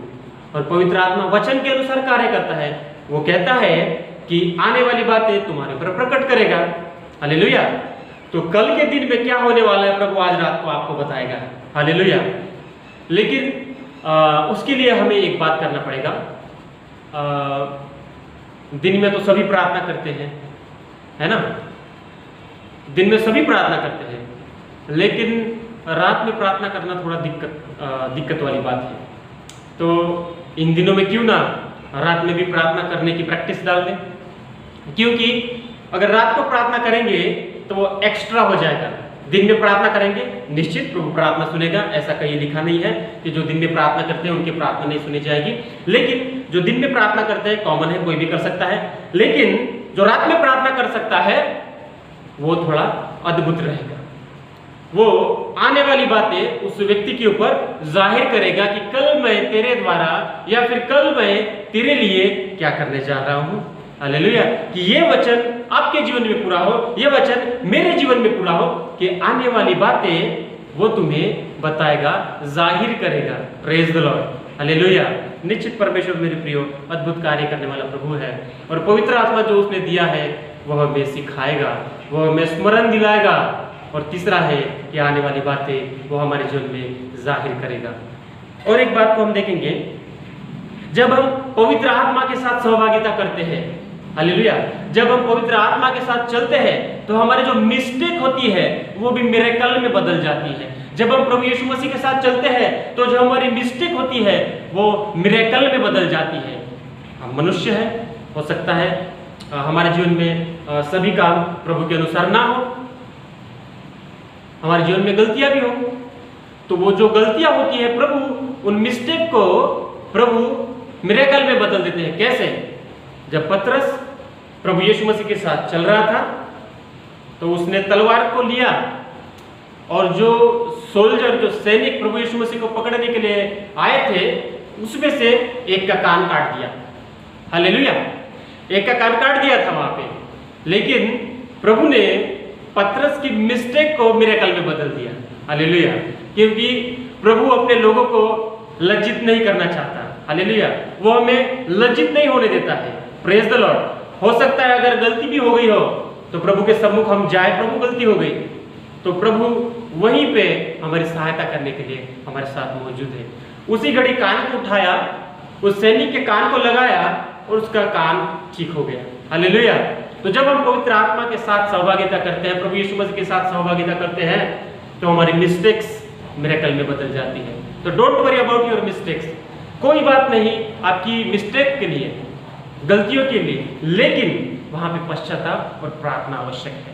और पवित्र आत्मा वचन के अनुसार कार्य करता है। वो कहता है कि आने वाली बातें तुम्हारे ऊपर प्रकट करेगा। हालेलुया। तो कल के दिन में क्या होने वाला है प्रभु आज रात को आपको बताएगा। हालेलुया। लेकिन उसके लिए हमें एक बात करना पड़ेगा। दिन में तो सभी प्रार्थना करते हैं, है ना? दिन में सभी प्रार्थना करते हैं, लेकिन रात में प्रार्थना करना थोड़ा दिक्कत वाली बात है। तो इन दिनों में क्यों ना रात में भी प्रार्थना करने की प्रैक्टिस डाल दें, क्योंकि अगर रात को प्रार्थना करेंगे तो वो एक्स्ट्रा हो जाएगा। दिन में प्रार्थना करेंगे, निश्चित प्रभु प्रार्थना सुनेगा, ऐसा कहीं लिखा नहीं है कि जो दिन में प्रार्थना करते हैं उनकी प्रार्थना नहीं सुनी जाएगी। लेकिन जो दिन में प्रार्थना करते हैं, कॉमन है, कोई भी कर सकता है, लेकिन जो रात में प्रार्थना कर सकता है वो थोड़ा अद्भुत रहेगा। वो आने वाली बातें उस व्यक्ति के ऊपर जाहिर करेगा कि कल मैं तेरे द्वारा या फिर कल मैं तेरे लिए क्या करने जा रहा हूं। हालेलुया। कि ये वचन आपके जीवन में पूरा हो, ये वचन मेरे जीवन में पूरा हो, कि आने वाली बातें वो तुम्हें बताएगा, जाहिर करेगा। Praise the Lord. हालेलुया। निश्चित परमेश्वर मेरे प्रियो अद्भुत कार्य करने वाला प्रभु है, और पवित्र आत्मा जो उसने दिया है वह हमें सिखाएगा, वह हमें स्मरण दिलाएगा, और तीसरा है कि आने वाली बातें वो हमारे जीवन में जाहिर करेगा। और एक बात को हम देखेंगे, जब हम पवित्र आत्मा के साथ सहभागिता करते हैं, हालेलुया, जब हम पवित्र आत्मा के साथ चलते हैं तो हमारी जो मिस्टेक होती है वो भी मिरेकल में बदल जाती है। जब हम प्रभु यीशु मसीह के साथ चलते हैं तो जो हमारी मिस्टेक होती है वो मिरेकल में बदल जाती है। हम मनुष्य हैं, हो सकता है हमारे जीवन में सभी काम प्रभु के अनुसार ना हो, हमारे जीवन में गलतियां भी हो, तो वो जो गलतियां होती है प्रभु उन मिस्टेक को प्रभु मिरेकल में बदल देते हैं। कैसे? जब पतरस प्रभु यीशु मसीह के साथ चल रहा था तो उसने तलवार को लिया और जो सोल्जर, जो सैनिक प्रभु यीशु मसीह को पकड़ने के लिए आए थे, उसमें से एक का कान काट दिया। हालेलुया। एक का कान काट दिया था वहां पे, लेकिन प्रभु ने पतरस की मिस्टेक को मिरेकल में बदल दिया। हालेलुया। क्योंकि प्रभु अपने लोगों को लज्जित नहीं करना चाहता। हालेलुया। वो हमें लज्जित नहीं होने देता है। Praise the Lord. हो सकता है अगर गलती भी हो गई हो तो प्रभु के सम्मुख हम जाए, प्रभु गलती हो गई तो प्रभु वहीं पे हमारी सहायता करने के लिए हमारे साथ मौजूद है। उसी घड़ी कान को उठाया, उस सैनिक के कान को लगाया और उसका कान ठीक हो गया। हालेलुया। तो जब हम पवित्र आत्मा के साथ सहभागिता करते हैं, प्रभु यीशु मसीह के साथ सहभागिता करते हैं, तो हमारी मिस्टेक्स मिरेकल में बदल जाती है। तो don't worry about your mistakes. कोई बात नहीं आपकी मिस्टेक के लिए, गलतियों के लिए, लेकिन वहां पे पश्चाताप और प्रार्थना आवश्यक है।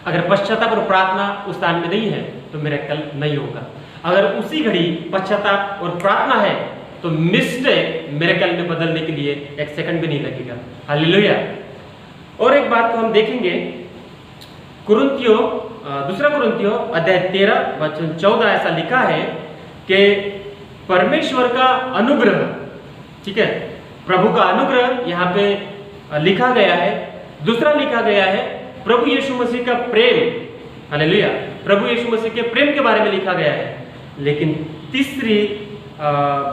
अगर पश्चाताप और प्रार्थना उस स्थान में नहीं है तो मिरेकल नहीं होगा। अगर उसी घड़ी पश्चाताप और प्रार्थना है तो मिस्टेक मिरेकल में बदलने के लिए एक सेकंड भी नहीं लगेगा। हालेलुया। और एक बात को हम देखेंगे, दूसरा कुरिन्थियों अध्याय 13 वचन 14 ऐसा लिखा है कि परमेश्वर का अनुग्रह, ठीक है, प्रभु का अनुग्रह यहाँ पे लिखा गया है। दूसरा लिखा गया है प्रभु यीशु मसीह का प्रेम। हालेलुया। प्रभु यीशु मसीह के प्रेम के बारे में लिखा गया है। लेकिन तीसरी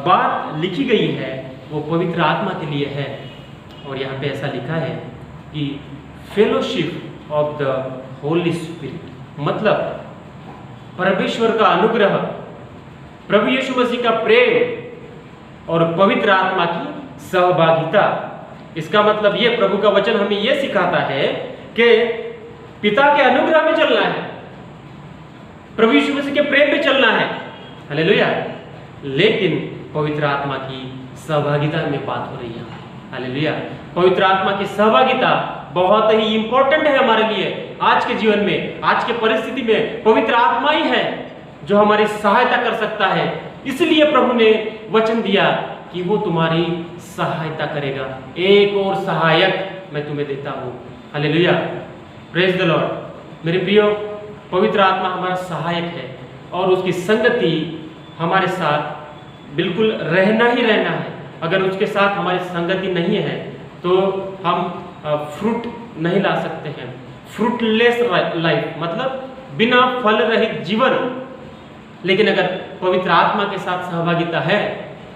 बात लिखी गई है वो पवित्र आत्मा के लिए है। और यहाँ पे ऐसा लिखा है कि fellowship of the Holi spirit, मतलब परमेश्वर का अनुग्रह, प्रभु यीशु मसीह का प्रेम और पवित्र आत्मा की सहभागिता। इसका मतलब ये, प्रभु का वचन हमें यह सिखाता है कि पिता के अनुग्रह में चलना है, प्रभु यीशु मसीह के प्रेम में चलना है। हालेलुया। लेकिन पवित्र आत्मा की सहभागिता में बात हो रही है। हालेलुया। पवित्र आत्मा की सहभागिता बहुत ही इंपॉर्टेंट है हमारे लिए। आज के जीवन में, आज के परिस्थिति में पवित्र आत्मा ही है जो हमारी सहायता कर सकता है। इसलिए प्रभु ने वचन दिया कि वो तुम्हारी सहायता करेगा। एक और सहायक मैं तुम्हें देता हूं। हालेलुया। Praise the Lord. मेरे प्रियो, पवित्र आत्मा हमारा सहायक है और उसकी संगति हमारे साथ बिल्कुल रहना ही रहना है। अगर उसके साथ हमारी संगति नहीं है तो हम फ्रूट नहीं ला सकते हैं। फ्रूटलेस लाइफ, मतलब बिना फल रहित जीवन। लेकिन अगर पवित्र आत्मा के साथ सहभागिता है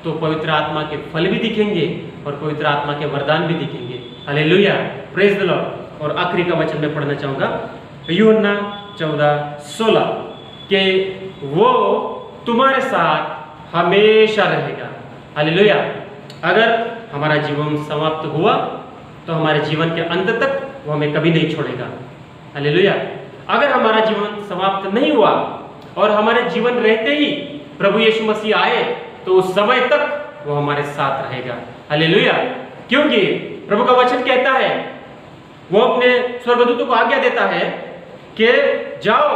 तो पवित्र आत्मा के फल भी दिखेंगे और पवित्र आत्मा के वरदान भी दिखेंगे। हालेलुया। Praise the Lord. और आखिरी का वचन मैं पढ़ना चाहूंगा, यूहन्ना 14:16 कि वो तुम्हारे साथ हमेशा रहेगा। हालेलुया। अगर हमारा जीवन समाप्त हुआ तो हमारे जीवन के अंत तक वो हमें कभी नहीं छोड़ेगा। हालेलुया। अगर हमारा जीवन समाप्त नहीं हुआ और हमारे जीवन रहते ही प्रभु यीशु मसीह आए तो उस समय तक वो हमारे साथ रहेगा। हालेलुया। क्योंकि प्रभु का वचन कहता है, वो अपने स्वर्गदूतों को आज्ञा देता है कि जाओ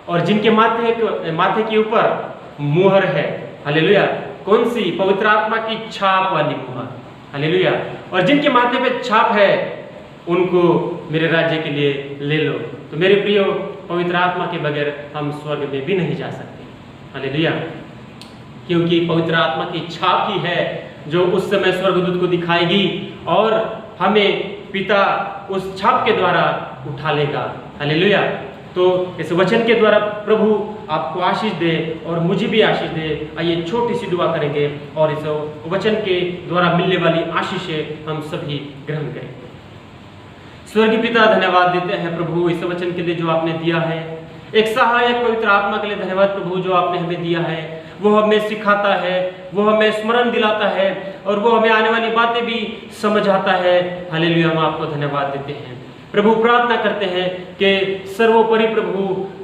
और जिनके माथे के ऊपर मुहर है, हालेलुया, कौन सी? पवित्र आत्मा की छाप वाली मुहर। हालेलुया। और जिनके माथे पे छाप है उनको मेरे राज्य के लिए ले लो। तो मेरे प्रियो, पवित्र आत्मा के बगैर हम स्वर्ग में भी नहीं जा सकते। हालेलुया। क्योंकि पवित्र आत्मा की छाप ही है जो उस समय स्वर्गदूत को दिखाएगी और हमें पिता उस छाप के द्वारा उठा लेगा। हालेलुया। तो इस वचन के द्वारा प्रभु आपको आशीष दे और मुझे भी आशीष दे। आइए छोटी सी दुआ करेंगे और इस वचन के द्वारा मिलने वाली आशीषें हम सभी ग्रहण करें। स्वर्गीय पिता, धन्यवाद देते हैं प्रभु इस वचन के लिए जो आपने दिया है। एक सहायक पवित्र आत्मा के लिए धन्यवाद प्रभु जो आपने हमें दिया है। वो हमें सिखाता है, वो हमें स्मरण दिलाता है और वो हमें आने वाली बातें भी समझाता है। हालेलुया। हम आपको धन्यवाद देते हैं प्रभु। प्रार्थना करते हैं कि सर्वोपरि प्रभु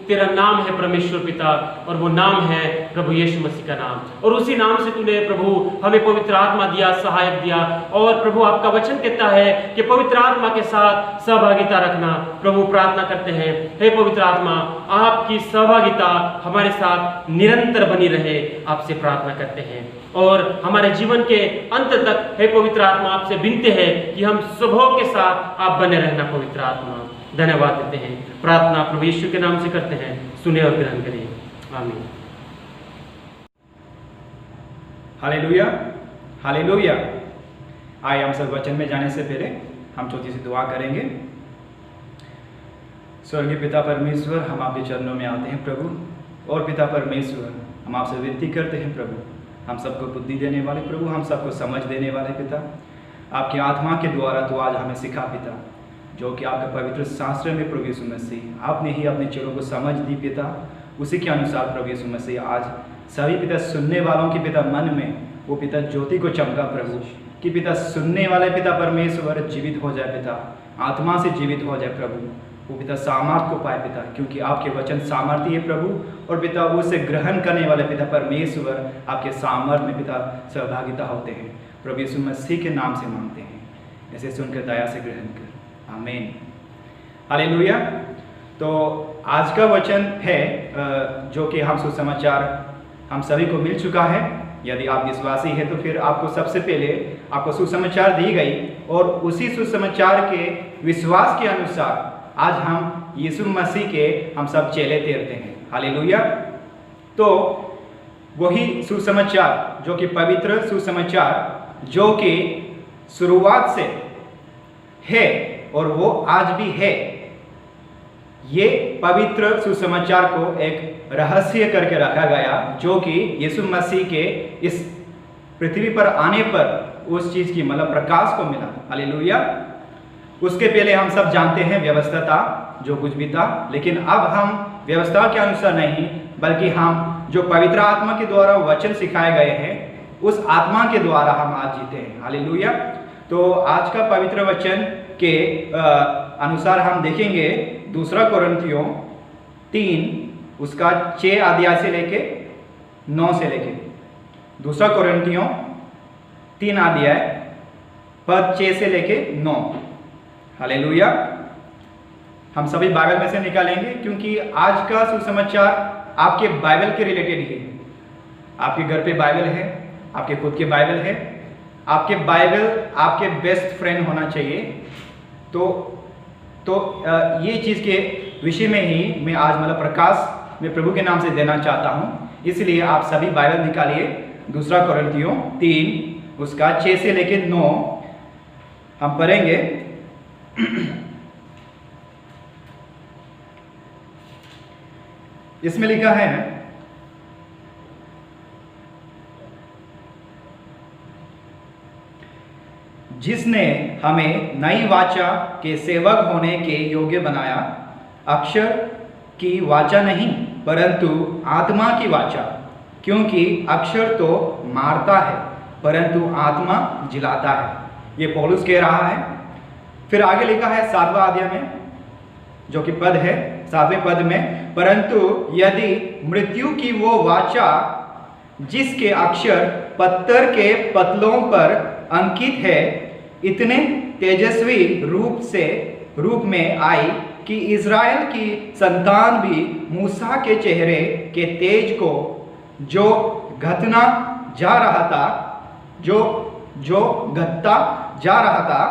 तेरा नाम है परमेश्वर पिता और वो नाम है प्रभु यीशु मसीह का नाम। और उसी नाम से तूने प्रभु हमें पवित्र आत्मा दिया, सहायक दिया। और प्रभु आपका वचन कहता है कि पवित्र आत्मा के साथ सहभागिता रखना। प्रभु प्रार्थना करते हैं, हे पवित्र आत्मा, आपकी सहभागिता हमारे साथ निरंतर बनी रहे। आपसे प्रार्थना करते हैं और हमारे जीवन के अंत तक हे पवित्र आत्मा आपसे विनती है कि हम सबों के साथ आप बने रहना। पवित्र आत्मा धन्यवाद देते हैं। प्रार्थना प्रभु यीशु के नाम से करते हैं, सुने और ग्रहण करिए, आमीन। Hallelujah, hallelujah. आइए हम सब वचन में जाने से पहले हम छोटी सी दुआ करेंगे। स्वर्गीय पिता परमेश्वर, हम आपके चरणों में आते हैं प्रभु, और पिता परमेश्वर हम आपसे विनती करते हैं प्रभु, हम सबको बुद्धि देने वाले प्रभु, हम सबको समझ देने वाले पिता, आपकी आत्मा के द्वारा तो आज हमें सिखा पिता, जो कि आपके पवित्र शास्त्र में प्रभु यीशु मसीह आपने ही अपने चेलों को समझ दी पिता, उसी के अनुसार प्रभु यीशु मसीह आज सभी पिता सुनने वालों के पिता मन में वो पिता ज्योति को चमका प्रभु, कि पिता सुनने वाले पिता परमेश्वर जीवित हो जाए पिता, आत्मा से जीवित हो जाए प्रभु, वो पिता सामर्थ को पाए पिता, क्योंकि आपके वचन सामर्थ्य है प्रभु, और पिता उसे ग्रहण करने वाले पिता परमेश्वर आपके सामर्थ्य में पिता सहभागिता होते हैं। प्रभु यीशु मसीह के नाम से मांगते हैं, ऐसे सुनकर दया से ग्रहण कर, आमीन। हालेलुया। तो आज का वचन है जो कि हम सुसमाचार हम सभी को मिल चुका है। यदि आप विश्वासी हैं तो फिर आपको सबसे पहले आपको सुसमाचार दी गई, और उसी सुसमाचार के विश्वास के अनुसार आज हम यीशु मसीह के हम सब चेले तैरते हैं। हालेलुया। तो वही सुसमाचार जो कि पवित्र सुसमाचार जो कि शुरुआत से है और वो आज भी है, ये पवित्र सुसमाचार को एक रहस्य करके रखा गया, जो कि यीशु मसीह के इस पृथ्वी पर आने पर उस चीज की मतलब प्रकाश को मिला। हालेलुया। उसके पहले हम सब जानते हैं व्यवस्था था, जो कुछ भी था, लेकिन अब हम व्यवस्था के अनुसार नहीं, बल्कि हम जो पवित्र आत्मा के द्वारा वचन सिखाए गए हैं, उस आत्मा के द्वारा हम आज जीते हैं। हालेलुया। तो आज का पवित्र वचन के अनुसार हम देखेंगे 2 कोरिन्थियों 3 उसका 6 अध्याय से लेके 9 से लेके 2 कोरिन्थियों 3 अध्याय पद 6 से लेके 9। हालेलुया। हम सभी बाइबल में से निकालेंगे, क्योंकि आज का सुसमाचार आपके बाइबल के रिलेटेड ही है। आपके घर पे बाइबल है, आपके खुद के बाइबल है, आपके बाइबल आपके बेस्ट फ्रेंड होना चाहिए। तो ये चीज़ के विषय में ही मैं आज मतलब प्रकाश मैं प्रभु के नाम से देना चाहता हूँ। इसलिए आप सभी बाइबल निकालिए 2 कोरिन्थियों 3 उसका 6 से लेके 9 हम पढ़ेंगे। इसमें लिखा है, जिसने हमें नई वाचा के सेवक होने के योग्य बनाया, अक्षर की वाचा नहीं परंतु आत्मा की वाचा, क्योंकि अक्षर तो मारता है परंतु आत्मा जिलाता है। ये पौलुस कह रहा है। फिर आगे लिखा है 7वां अध्याय में, जो कि पद है 7वें पद में, परंतु यदि मृत्यु की वो वाचा जिसके अक्षर पत्थर के पतलों पर अंकित है, इतने तेजस्वी रूप में आई कि इज़राइल की संतान भी मूसा के चेहरे के तेज को जो घटता जा रहा था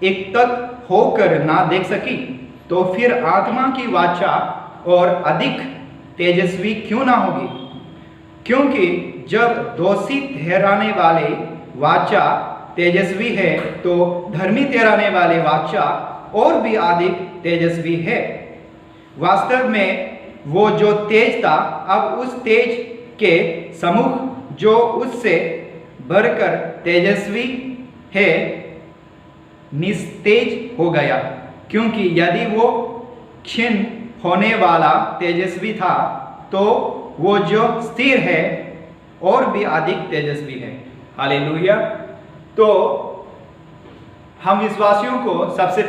एक तक होकर ना देख सकी, तो फिर आत्मा की वाचा और अधिक तेजस्वी क्यों ना होगी? क्योंकि जब दोषी ठहराने वाले वाचा तेजस्वी है, तो धर्मी ठहराने वाले वाचा और भी अधिक तेजस्वी है। वास्तव में वो जो तेज था, अब उस तेज के सम्मुख जो उससे बढ़कर तेजस्वी है, निस्तेज हो गया। क्योंकि यदि वो क्षीण होने वाला तेजस्वी था, तो वो जो स्थिर है और भी अधिक तेजस्वी है। हालेलुया। तो हम विश्वासियों को सबसे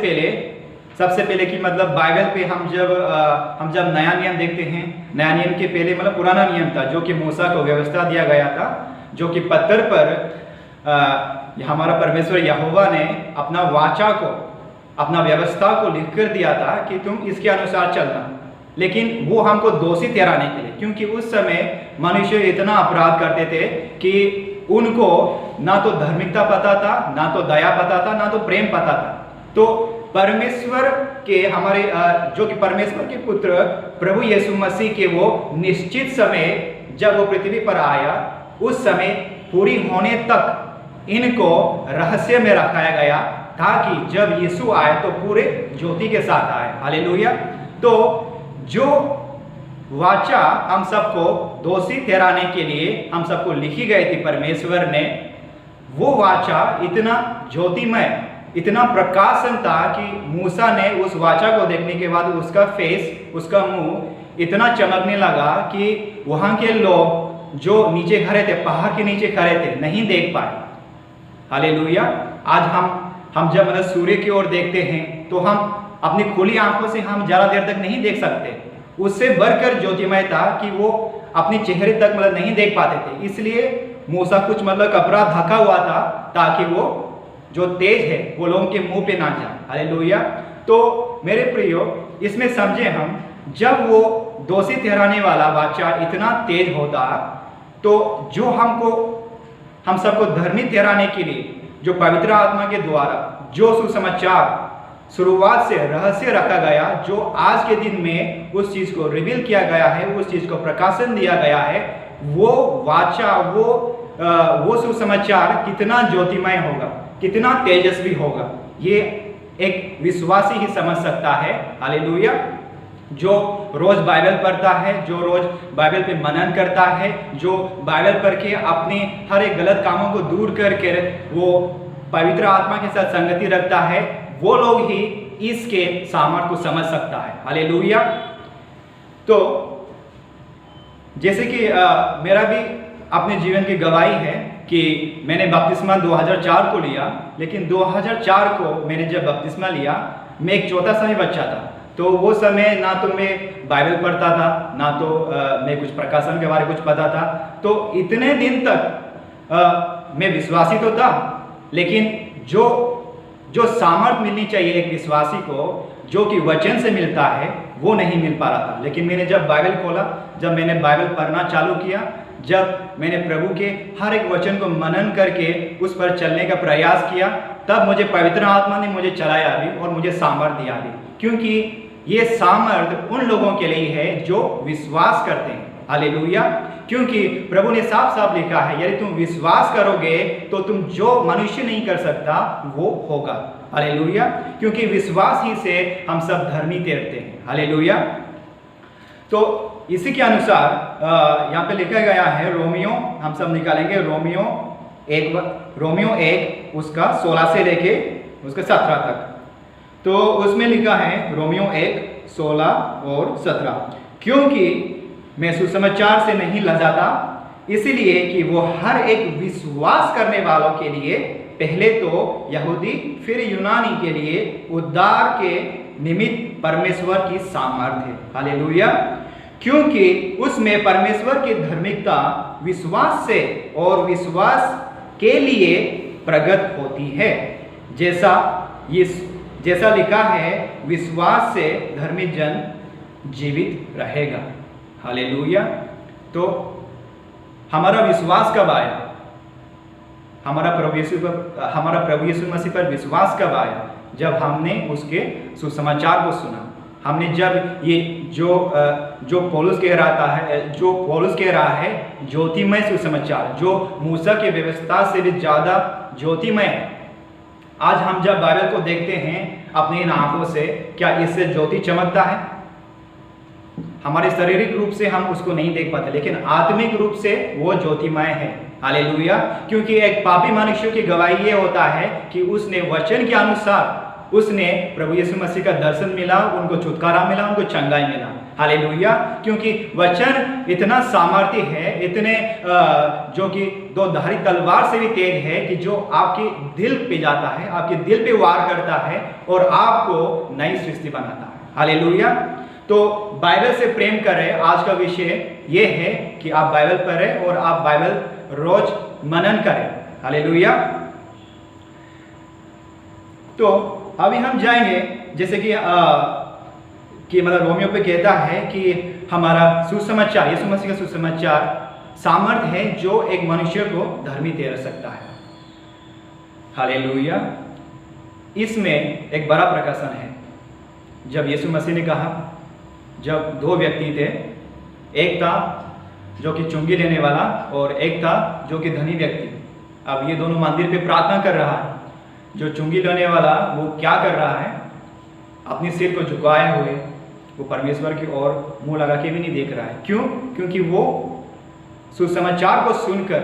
पहले कि मतलब बाइबल पे हम जब नया नियम देखते हैं, नया नियम के पहले मतलब पुराना नियम था, जो कि मूसा को व्यवस्था दिया गया था, जो कि पत्थर पर हमारा परमेश्वर यहोवा ने अपना वाचा को, अपना व्यवस्था को लिख कर दिया था कि तुम इसके अनुसार चलना। लेकिन वो हमको दोषी ठहराने के लिए, क्योंकि उस समय मनुष्य इतना अपराध करते थे कि उनको ना तो धार्मिकता पता था, ना तो दया पता था, ना तो प्रेम पता था। तो परमेश्वर के हमारे जो कि परमेश्वर के पुत्र प्रभु यीशु मसीह के वो निश्चित समय जब वो पृथ्वी पर आया, उस समय पूरी होने तक इनको रहस्य में रखाया गया, ताकि जब यीशु आए तो पूरे ज्योति के साथ आए। हालेलुया। तो जो वाचा हम सबको दोषी ठहराने के लिए हम सबको लिखी गई थी परमेश्वर ने, वो वाचा इतना ज्योतिमय, इतना प्रकाशन था कि मूसा ने उस वाचा को देखने के बाद उसका फेस, उसका मुंह इतना चमकने लगा कि वहां के लोग जो नीचे खड़े थे, पहाड़ के नीचे खड़े थे, नहीं देख पाए। हालेलुया। आज हम जब मतलब सूर्य की ओर देखते हैं तो हम अपनी खुली आंखों से हम ज्यादा देर तक नहीं देख सकते। उससे बढ़कर ज्योतिमय था कि वो अपने चेहरे तक मतलब नहीं देख पाते थे। इसलिए मूसा कुछ मतलब कपड़ा ढका हुआ था ताकि वो जो तेज है वो लोगों के मुंह पे ना जाए। हालेलुया। तो मेरे प्रियो, इसमें समझे हम, जब वो दोषी ठहराने वाला वाचा इतना तेज होता तो जो हम सबको धर्मी ठहराने के लिए जो पवित्र आत्मा के द्वारा जो सुसमाचार शुरुआत से रहस्य रखा गया, जो आज के दिन में उस चीज को रिवील किया गया है, उस चीज को प्रकाशन दिया गया है, वो वाचा, वो सुसमाचार कितना ज्योतिमय होगा, कितना तेजस्वी होगा, ये एक विश्वासी ही समझ सकता है। हालेलुया। जो रोज बाइबल पढ़ता है, जो रोज बाइबल पे मनन करता है, जो बाइबल पढ़ के अपने हर एक गलत कामों को दूर करके वो पवित्र आत्मा के साथ संगति रखता है, वो लोग ही इसके सामर्थ्य को समझ सकता है। हालेलुया। तो जैसे कि मेरा भी अपने जीवन की गवाही है कि मैंने बपतिस्मा 2004 को लिया, लेकिन 2004 को मैंने जब बपतिस्मा लिया, मैं एक छोटा सा ही बच्चा था। तो वो समय ना तो मैं बाइबल पढ़ता था, ना तो मैं कुछ प्रकाशन के बारे में कुछ पता था। तो इतने दिन तक मैं विश्वासी तो था, लेकिन जो सामर्थ्य मिलनी चाहिए एक विश्वासी को, जो कि वचन से मिलता है, वो नहीं मिल पा रहा था। लेकिन मैंने जब बाइबल खोला, जब मैंने बाइबल पढ़ना चालू किया, जब मैंने प्रभु के हर एक वचन को मनन करके उस पर चलने का प्रयास किया, तब मुझे पवित्र आत्मा ने मुझे चलाया भी और मुझे सामर्थ्य दिया भी। क्योंकि ये सामर्थ्य उन लोगों के लिए है जो विश्वास करते हैं। हालेलुया। क्योंकि प्रभु ने साफ साफ लिखा है, यदि तुम विश्वास करोगे तो तुम जो मनुष्य नहीं कर सकता वो होगा। हालेलुया। क्योंकि विश्वास ही से हम सब धर्मी ठहरते हैं। हालेलुया। तो इसी के अनुसार यहाँ पे लिखा गया है, रोमियो, हम सब निकालेंगे रोमियो 1 उसका 16 से लेके उसका 17 तक। तो उसमें लिखा है रोमियो 1 16 और 17, क्योंकि मैं सुसमाचार से नहीं लजाता, इसलिए कि वो हर एक विश्वास करने वालों के लिए, पहले तो यहूदी फिर यूनानी के लिए उद्धार के निमित्त परमेश्वर की सामर्थ्य है। हालेलुया। क्योंकि उसमें परमेश्वर की धार्मिकता विश्वास से और विश्वास के लिए प्रकट होती है, जैसा लिखा है, विश्वास से धर्मी जन जीवित रहेगा। हालेलुया। तो हमारा विश्वास कब आया? हमारा प्रभु यीशु मसीह पर विश्वास कब आया? जब हमने उसके सुसमाचार को सुना। हमने जब ये जो पौलुस कह रहा है ज्योतिमय सुसमाचार, जो मूसा की व्यवस्था से भी ज्यादा ज्योतिमय है। आज हम जब बाइबल को देखते हैं अपनी इन आंखों से, क्या इससे ज्योति चमकता है? हमारे शारीरिक रूप से हम उसको नहीं देख पाते, लेकिन आत्मिक रूप से वो ज्योतिमय है। हालेलुया। क्योंकि एक पापी मनुष्य की गवाही ये होता है कि उसने वचन के अनुसार उसने प्रभु यीशु मसीह का दर्शन मिला, उनको छुटकारा मिला, उनको चंगाई मिला। हालेलुया। क्योंकि वचन इतना सामर्थ्य है, इतने जो कि दो धारी तलवार से भी तेज है, कि जो आपके दिल पे जाता है, आपके दिल पे वार करता है और आपको नई सृष्टि बनाता है। हालेलुया। तो बाइबल से प्रेम करें। आज का विषय ये है कि आप बाइबल पढ़ें और आप बाइबल रोज मनन करें। हालेलुया। तो अभी हम जाएंगे, जैसे कि मतलब रोमियो पे कहता है कि हमारा सुसमाचार, यीशु मसीह का सुसमाचार सामर्थ्य है जो एक मनुष्य को धर्मी ठहरा सकता है। हालेलुया। इसमें एक बड़ा प्रकाशन है। जब यीशु मसीह ने कहा, जब दो व्यक्ति थे, एक था जो कि चुंगी लेने वाला और एक था जो कि धनी व्यक्ति। अब ये दोनों मंदिर पे प्रार्थना कर रहा है। जो चुंगी लेने वाला वो क्या कर रहा है, अपने सिर को झुकाए हुए वो परमेश्वर की ओर मुंह लगा के भी नहीं देख रहा है। क्यों? क्योंकि वो सुसमाचार को सुनकर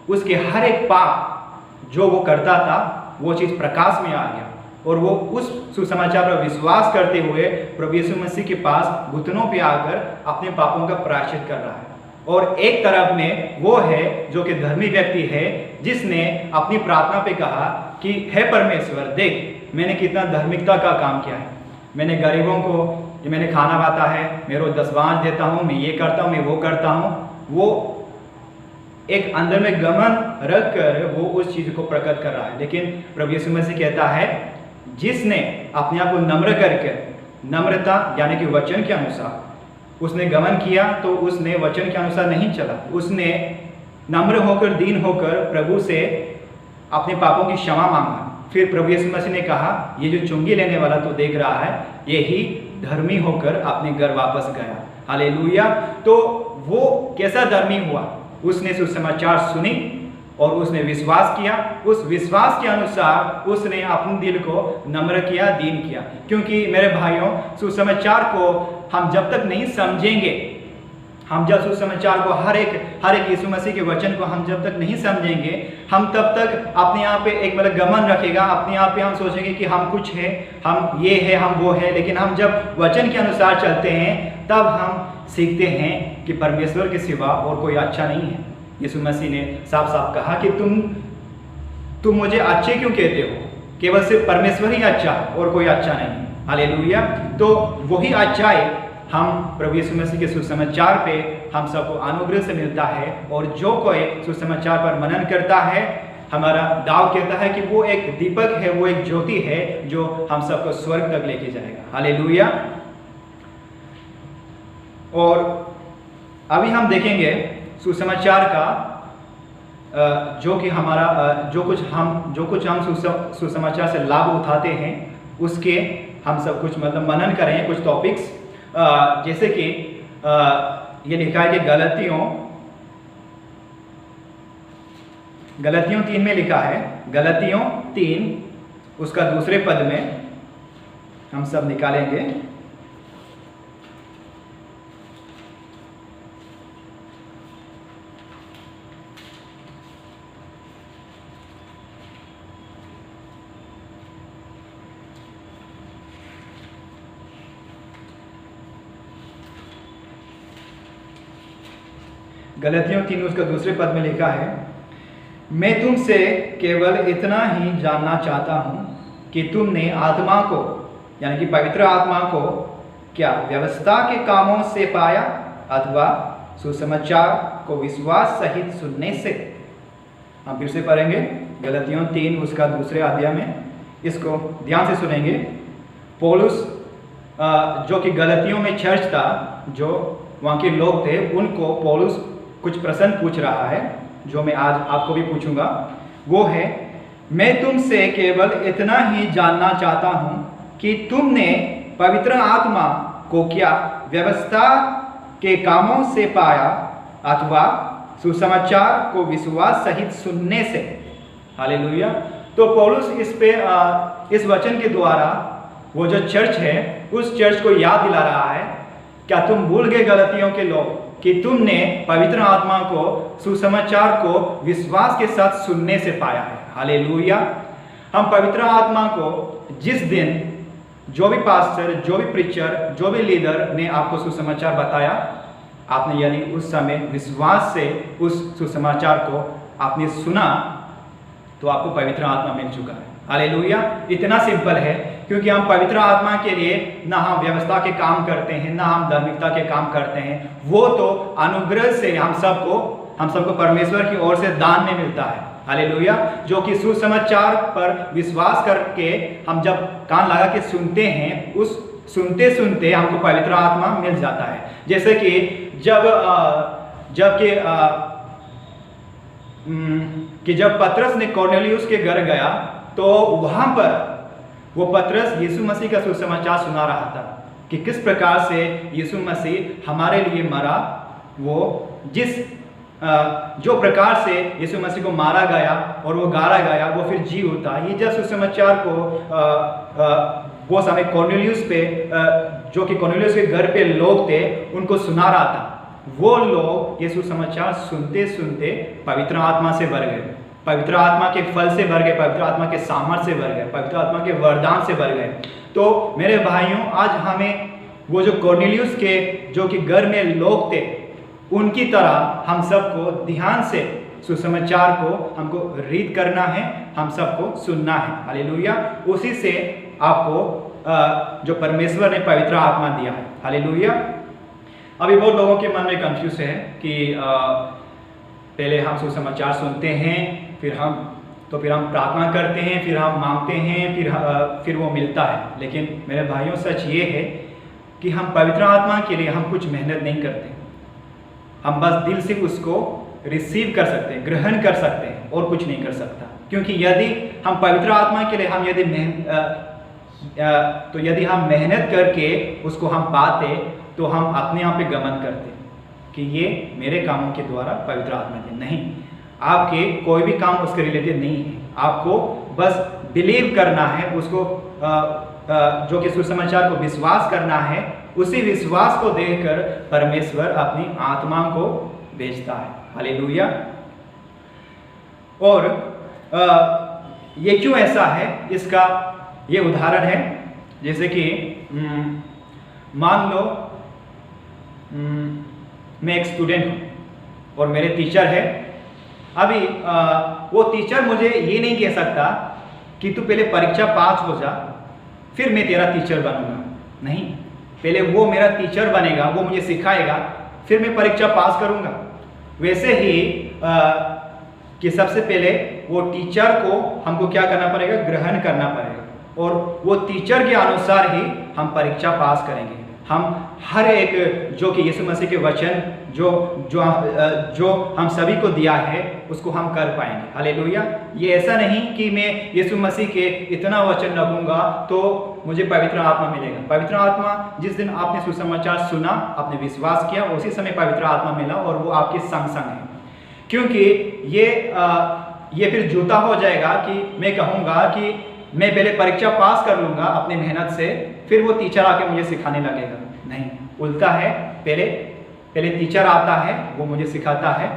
उसके हर एक पाप जो वो करता था वो चीज़ प्रकाश में आ गया और वो उस सुसमाचार पर विश्वास करते हुए प्रभु यीशु मसीह के पास घुटनों पे आकर अपने पापों का प्रायश्चित कर रहा है। और एक तरफ में वो है जो कि धर्मी व्यक्ति है, जिसने अपनी प्रार्थना पे कहा कि हे परमेश्वर, देख मैंने कितना धार्मिकता का काम किया है, मैंने गरीबों को मैंने खाना खाता है, मैं रोज 10 बाँझ देता हूँ, मैं ये करता हूँ, मैं वो करता हूँ। वो एक अंदर में गमन रख कर वो उस चीज़ को प्रकट कर रहा है। लेकिन प्रभु यीशु मसीह कहता है, जिसने अपने आप को नम्र करके, नम्रता यानी कि वचन के अनुसार उसने गमन किया, तो उसने वचन के अनुसार नहीं चला, उसने नम्र होकर, दीन होकर प्रभु से अपने पापों की क्षमा मांगा। फिर प्रभु यीशु मसीह ने कहा, ये जो चुंगी लेने वाला तो देख रहा है, यही धर्मी होकर अपने घर वापस गया। हालेलुया। तो वो कैसा धर्मी हुआ? उसने सुसमाचार सुनी और उसने विश्वास किया। उस विश्वास के अनुसार उसने अपने दिल को नम्र किया, दीन किया। क्योंकि मेरे भाइयों, सुसमाचार को हम जब तक नहीं समझेंगे, हम जब सुसमाचार को हर एक यीशु मसीह के वचन को हम जब तक नहीं समझेंगे, हम तब तक अपने आप पे एक मतलब गमन रखेगा, अपने आप पे हम सोचेंगे कि हम कुछ है, हम ये है, हम वो है। लेकिन हम जब वचन के अनुसार चलते हैं तब हम सीखते हैं कि परमेश्वर के सिवा और कोई अच्छा नहीं है। यीशु मसीह ने साफ साफ कहा कि तुम मुझे अच्छे क्यों कहते हो? केवल सिर्फ परमेश्वर ही अच्छा और कोई अच्छा नहीं। हालेलुया। तो वही अच्छाई हम प्रभु यीशु मसीह के सुसमाचार पे हम सबको अनुग्रह से मिलता है। और जो कोई सुसमाचार पर मनन करता है, हमारा दाव कहता है कि वो एक दीपक है, वो एक ज्योति है जो हम सबको स्वर्ग तक लेके जाएगा। हालेलुया। और अभी हम देखेंगे सुसमाचार का जो कि हमारा जो कुछ हम सुसमाचार से लाभ उठाते हैं, उसके हम सब कुछ मतलब मनन करें कुछ टॉपिक्स। जैसे कि ये लिखा है कि गलतियों 3 में लिखा है, गलतियों 3 उसका दूसरे पद में हम सब निकालेंगे। गलतियों 3 उसका दूसरे पद में लिखा है, मैं तुमसे केवल इतना ही जानना चाहता हूँ कि तुमने आत्मा को यानी कि पवित्र आत्मा को क्या व्यवस्था के कामों से पाया अथवा सुसमाचार को विश्वास सहित सुनने से। हम फिर से पढ़ेंगे गलतियों 3 उसका दूसरे अध्याय में, इसको ध्यान से सुनेंगे। पौलुस जो कि गलतियों में चर्च था, जो वहाँ के लोग थे, उनको पौलुस कुछ प्रश्न पूछ रहा है जो मैं आज आपको भी पूछूंगा। वो है, मैं तुमसे केवल इतना ही जानना चाहता हूँ कि तुमने पवित्र आत्मा को क्या व्यवस्था के कामों से पाया अथवा सुसमाचार को विश्वास सहित सुनने से। हालेलुया। तो पौलुस इस वचन के द्वारा वो जो चर्च है उस चर्च को याद दिला रहा है, क्या तुम भूल गए गलतियों के लोग कि तुमने पवित्र आत्मा को सुसमाचार को विश्वास के साथ सुनने से पाया है। हालेलुया। हम पवित्र आत्मा को जिस दिन जो भी पास्टर, जो भी प्रीचर, जो भी लीडर ने आपको सुसमाचार बताया, आपने यानी उस समय विश्वास से उस सुसमाचार को आपने सुना, तो आपको पवित्र आत्मा मिल चुका है। हालेलुया। इतना सिंपल है, क्योंकि हम पवित्र आत्मा के लिए ना हम व्यवस्था के काम करते हैं, ना हम धार्मिकता के काम करते हैं। वो तो अनुग्रह से हम सबको परमेश्वर की ओर से दान में मिलता है। हालेलुया। जो कि सुसमाचार पर विश्वास करके हम जब कान लगा के सुनते हैं, उस सुनते सुनते हमको पवित्र आत्मा मिल जाता है। जैसे कि जब पतरस ने कॉर्नेलियुस के घर गया, तो वहां पर वो पतरस यीशु मसीह का सुसमाचार सुना रहा था कि किस प्रकार से यीशु मसीह हमारे लिए मरा, वो जिस जो प्रकार से यीशु मसीह को मारा गया और वो गाड़ा गया, वो फिर जी उठा। ये जब सुसमाचार को वो समय कॉर्नेलियस पे जो कि कॉर्नेलियस के घर पे लोग थे उनको सुना रहा था। वो लोग ये सुसमाचार सुनते सुनते पवित्र आत्मा से भर गए, पवित्र आत्मा के फल से भर गए, पवित्र आत्मा के सामर्थ्य से भर गए, पवित्र आत्मा के वरदान से भर गए। तो मेरे भाइयों, आज हमें वो जो कॉर्नेलियस के जो कि घर में लोग थे उनकी तरह हम सबको ध्यान से सुसमाचार को हमको रीड करना है, हम सबको सुनना है। हालेलुया। उसी से आपको जो परमेश्वर ने पवित्र आत्मा दिया है। हालेलुया। अभी बहुत लोगों के मन में कंफ्यूज है कि पहले हम सुसमाचार सुनते हैं, फिर हम प्रार्थना करते हैं, फिर हम मांगते हैं, फिर वो मिलता है। लेकिन मेरे भाइयों, सच ये है कि हम पवित्र आत्मा के लिए हम कुछ मेहनत नहीं करते, हम बस दिल से उसको रिसीव कर सकते हैं, ग्रहण कर सकते हैं, और कुछ नहीं कर सकता। क्योंकि यदि हम पवित्र आत्मा के लिए यदि हम मेहनत करके उसको हम पाते तो हम अपने आप पे गमन करते कि ये मेरे कामों के द्वारा पवित्र आत्मा के नहीं, आपके कोई भी काम उसके रिलेटेड नहीं है। आपको बस बिलीव करना है, उसको जो कि सुसमाचार को विश्वास करना है। उसी विश्वास को देखकर परमेश्वर अपनी आत्मा को भेजता है। हालेलुया। और ये क्यों ऐसा है, इसका ये उदाहरण है। जैसे कि मान लो मैं एक स्टूडेंट हूँ और मेरे टीचर है। अभी वो टीचर मुझे ये नहीं कह सकता कि तू पहले परीक्षा पास हो जा फिर मैं तेरा टीचर बनूंगा। नहीं, पहले वो मेरा टीचर बनेगा, वो मुझे सिखाएगा, फिर मैं परीक्षा पास करूंगा। वैसे ही कि सबसे पहले वो टीचर को हमको क्या करना पड़ेगा, ग्रहण करना पड़ेगा, और वो टीचर के अनुसार ही हम परीक्षा पास करेंगे। हम हर एक जो कि यीशु मसीह के वचन जो हम सभी को दिया है उसको हम कर पाएंगे। हालेलुया। ये ऐसा नहीं कि मैं यीशु मसीह के इतना वचन लगूंगा तो मुझे पवित्र आत्मा मिलेगा। पवित्र आत्मा जिस दिन आपने सुसमाचार सुना, आपने विश्वास किया, उसी समय पवित्र आत्मा मिला और वो आपके संग संग है। क्योंकि ये फिर झूठा हो जाएगा कि मैं कहूँगा कि मैं पहले परीक्षा पास कर लूँगा अपनी मेहनत से, फिर वो टीचर आके मुझे सिखाने लगेगा। नहीं, उल्टा है। पहले टीचर आता है, वो मुझे सिखाता है,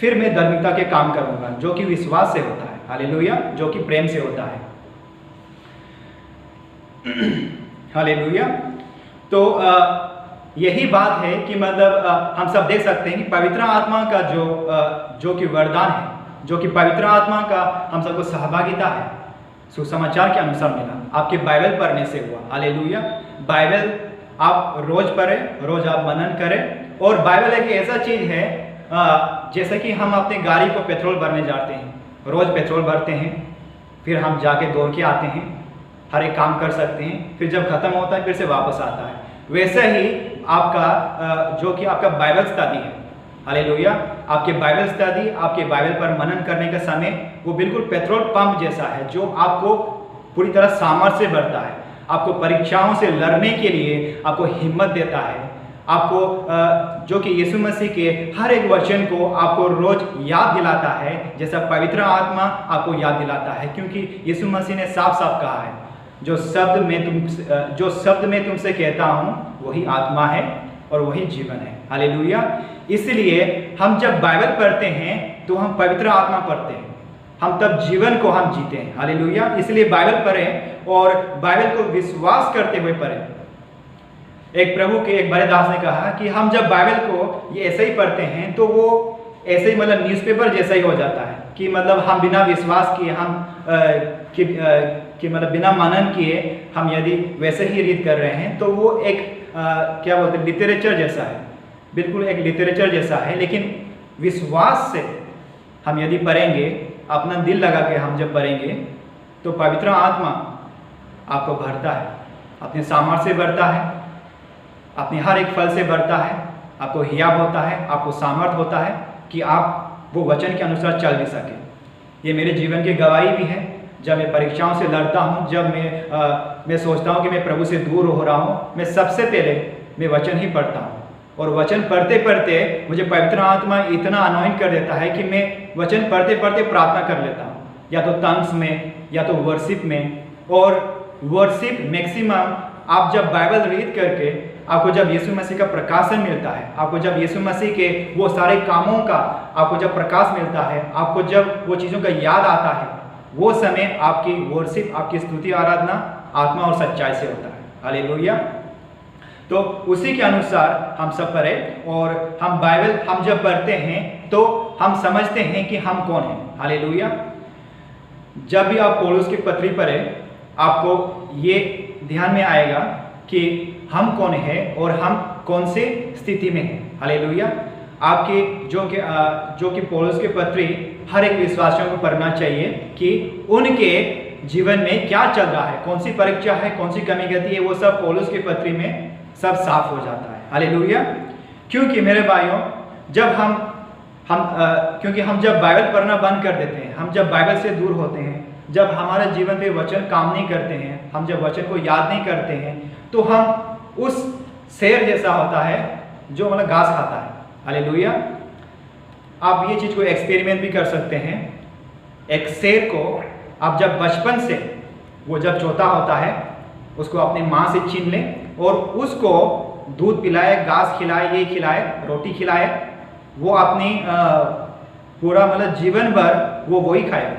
फिर मैं धार्मिकता के काम करूँगा जो कि विश्वास से होता है। हालेलुया। जो कि प्रेम से होता है। हालेलुया। तो यही बात है कि मतलब हम सब देख सकते हैं कि पवित्र आत्मा का जो कि वरदान है, जो कि पवित्र आत्मा का हम सबको सहभागिता है, सुसमाचार के अनुसार मिला, आपके बाइबल पढ़ने से हुआ। हालेलुया। बाइबल आप रोज पढ़ें, रोज आप मनन करें। और बाइबल एक ऐसा चीज है जैसे कि हम अपने गाड़ी को पेट्रोल भरने जाते हैं, रोज पेट्रोल भरते हैं, फिर हम जाके दौड़ के आते हैं, हर एक काम कर सकते हैं, फिर जब खत्म होता है फिर से वापस आता है। वैसे ही आपका जो कि आपका बाइबल स्टडी है। हालेलुया। आपके बाइबल स्टडी, आपके बाइबल पर मनन करने का समय वो बिल्कुल पेट्रोल पंप जैसा है जो आपको पूरी तरह सामर्थ्य से भरता है, आपको परीक्षाओं से लड़ने के लिए आपको हिम्मत देता है, आपको जो कि यीशु मसीह के हर एक वचन को आपको रोज याद दिलाता है, जैसा पवित्र आत्मा आपको याद दिलाता है। क्योंकि यीशु मसीह ने साफ साफ कहा है, जो शब्द मैं तुमसे कहता हूँ वही आत्मा है और वही जीवन है। हालेलुया। इसलिए हम जब बाइबल पढ़ते हैं तो हम पवित्र आत्मा पढ़ते हैं, हम तब जीवन को हम जीते हैं। हालेलुया। इसलिए बाइबल पढ़ें और बाइबल को विश्वास करते हुए पढ़ें। एक प्रभु के एक बड़े दास ने कहा कि हम जब बाइबल को ये ऐसे ही पढ़ते हैं तो वो ऐसे ही मतलब न्यूज़पेपर जैसा ही हो जाता है कि मतलब हम बिना विश्वास किए कि मतलब बिना मनन किए हम यदि वैसे ही रीड कर रहे हैं तो वो एक क्या बोलते हैं, लिटरेचर जैसा है, बिल्कुल एक लिटरेचर जैसा है। लेकिन विश्वास से हम यदि पढ़ेंगे, अपना दिल लगा के हम जब पढ़ेंगे तो पवित्र आत्मा आपको भरता है, अपने सामर्थ्य से भरता है, अपने हर एक फल से भरता है, आपको हियाब होता है, आपको सामर्थ्य होता है कि आप वो वचन के अनुसार चल भी सके। ये मेरे जीवन की गवाही भी है। जब मैं परीक्षाओं से लड़ता हूँ, जब मैं सोचता हूँ कि मैं प्रभु से दूर हो रहा हूँ, मैं सबसे पहले मैं वचन ही पढ़ता हूँ। और वचन पढ़ते पढ़ते मुझे पवित्र आत्मा इतना अनॉइंट कर देता है कि मैं वचन पढ़ते पढ़ते प्रार्थना कर लेता हूँ, या तो टंग्स में या तो वर्शिप में। और वर्शिप मैक्सिमम आप जब बाइबल रीड करके आपको जब यीशु मसीह का प्रकाशन मिलता है, आपको जब यीशु मसीह के वो सारे कामों का आपको जब प्रकाश मिलता है, आपको जब वो चीज़ों का याद आता है, वो समय आपकी वर्शिप, आपकी स्तुति आराधना आत्मा और सच्चाई से होता है। हालेलुया। तो उसी के अनुसार हम सब पढ़े, और हम बाइबल हम जब पढ़ते हैं तो हम समझते हैं कि हम कौन हैं। हालेलुया। जब भी आप पौलुस की पत्री पढ़े, आपको ये ध्यान में आएगा कि हम कौन है और हम कौन से स्थिति में हैं। हालेलुया। आपके जो कि पौलुस की पत्री हर एक विश्वासियों को पढ़ना चाहिए कि उनके जीवन में क्या चल रहा है, कौन सी परीक्षा है, कौन सी कमी गति है, वो सब पौलुस की पत्री में सब साफ हो जाता है। हालेलुया। क्योंकि मेरे भाइयों, जब क्योंकि हम जब बाइबल पढ़ना बंद कर देते हैं, हम जब बाइबल से दूर होते हैं, जब हमारे जीवन पे वचन काम नहीं करते हैं, हम जब वचन को याद नहीं करते हैं, तो हम उस शेर जैसा होता है जो मतलब घास खाता है। हालेलुया। आप ये चीज़ को एक्सपेरिमेंट भी कर सकते हैं। एक शेर को आप जब बचपन से वो जब छोटा होता है, उसको अपनी माँ से छीन लें और उसको दूध पिलाए, घास खिलाए, ये खिलाए, रोटी खिलाए, वो अपनी पूरा मतलब जीवन भर वो वही खाएगा।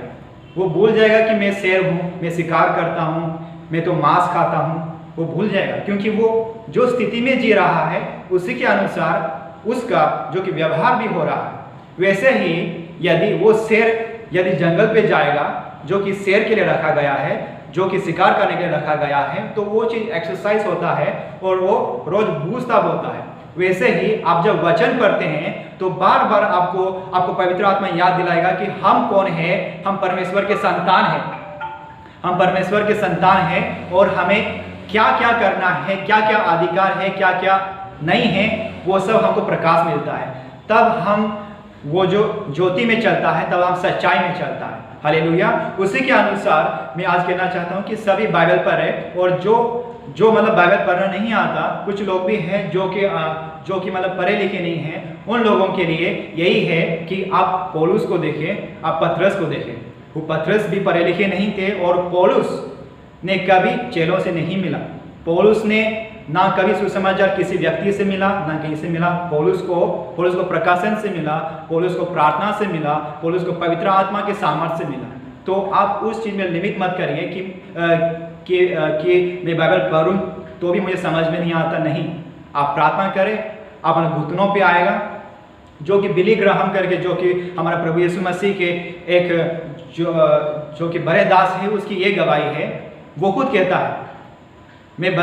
वो भूल जाएगा कि मैं शेर हूँ, मैं शिकार करता हूँ, मैं तो मांस खाता हूँ। वो भूल जाएगा, क्योंकि वो जो स्थिति में जी रहा है उसी के अनुसार उसका जो कि व्यवहार भी हो रहा है। वैसे ही यदि वो शेर यदि जंगल पे जाएगा, जो कि शेर के लिए रखा गया है, जो कि शिकार करने के लिए रखा गया है, तो वो चीज़ एक्सरसाइज होता है और वो रोज बूझता होता है। वैसे ही आप जब वचन पढ़ते हैं तो बार बार आपको पवित्र आत्मा याद दिलाएगा कि हम कौन है। हम परमेश्वर के संतान हैं, हम परमेश्वर के संतान हैं, और हमें क्या क्या करना है, क्या क्या अधिकार है, क्या क्या नहीं है, वो सब हमको प्रकाश मिलता है। तब हम वो जो ज्योति में चलता है, तब हम सच्चाई में चलता है। हालेलुया। उसी के अनुसार मैं आज कहना चाहता हूँ कि सभी बाइबल पढ़े, और जो मतलब बाइबल पढ़ना नहीं आता, कुछ लोग भी हैं जो कि मतलब पढ़े लिखे नहीं हैं, उन लोगों के लिए यही है कि आप पौलुस को देखें, आप पतरस को देखें। वो पतरस भी पढ़े लिखे नहीं थे, और पौलुस ने कभी चेलों से नहीं मिला। पौलुस ने ना कभी सुसमाचार किसी व्यक्ति से मिला, ना कहीं से मिला। पौलुस को प्रकाशन से मिला, पौलुस को प्रार्थना से मिला, पौलुस को पवित्र आत्मा के सामर्थ्य से मिला। तो आप उस चीज़ में लिमिट मत करिए कि मैं बाइबल पढ़ूं तो भी मुझे समझ में नहीं आता। नहीं, आप प्रार्थना करें, आप अपने घुटनों पे आएगा। जो कि बिली ग्राहम करके, जो कि हमारा प्रभु यीशु मसीह के एक जो कि बड़े दास है, उसकी ये गवाही है। वो खुद कहता है, मैं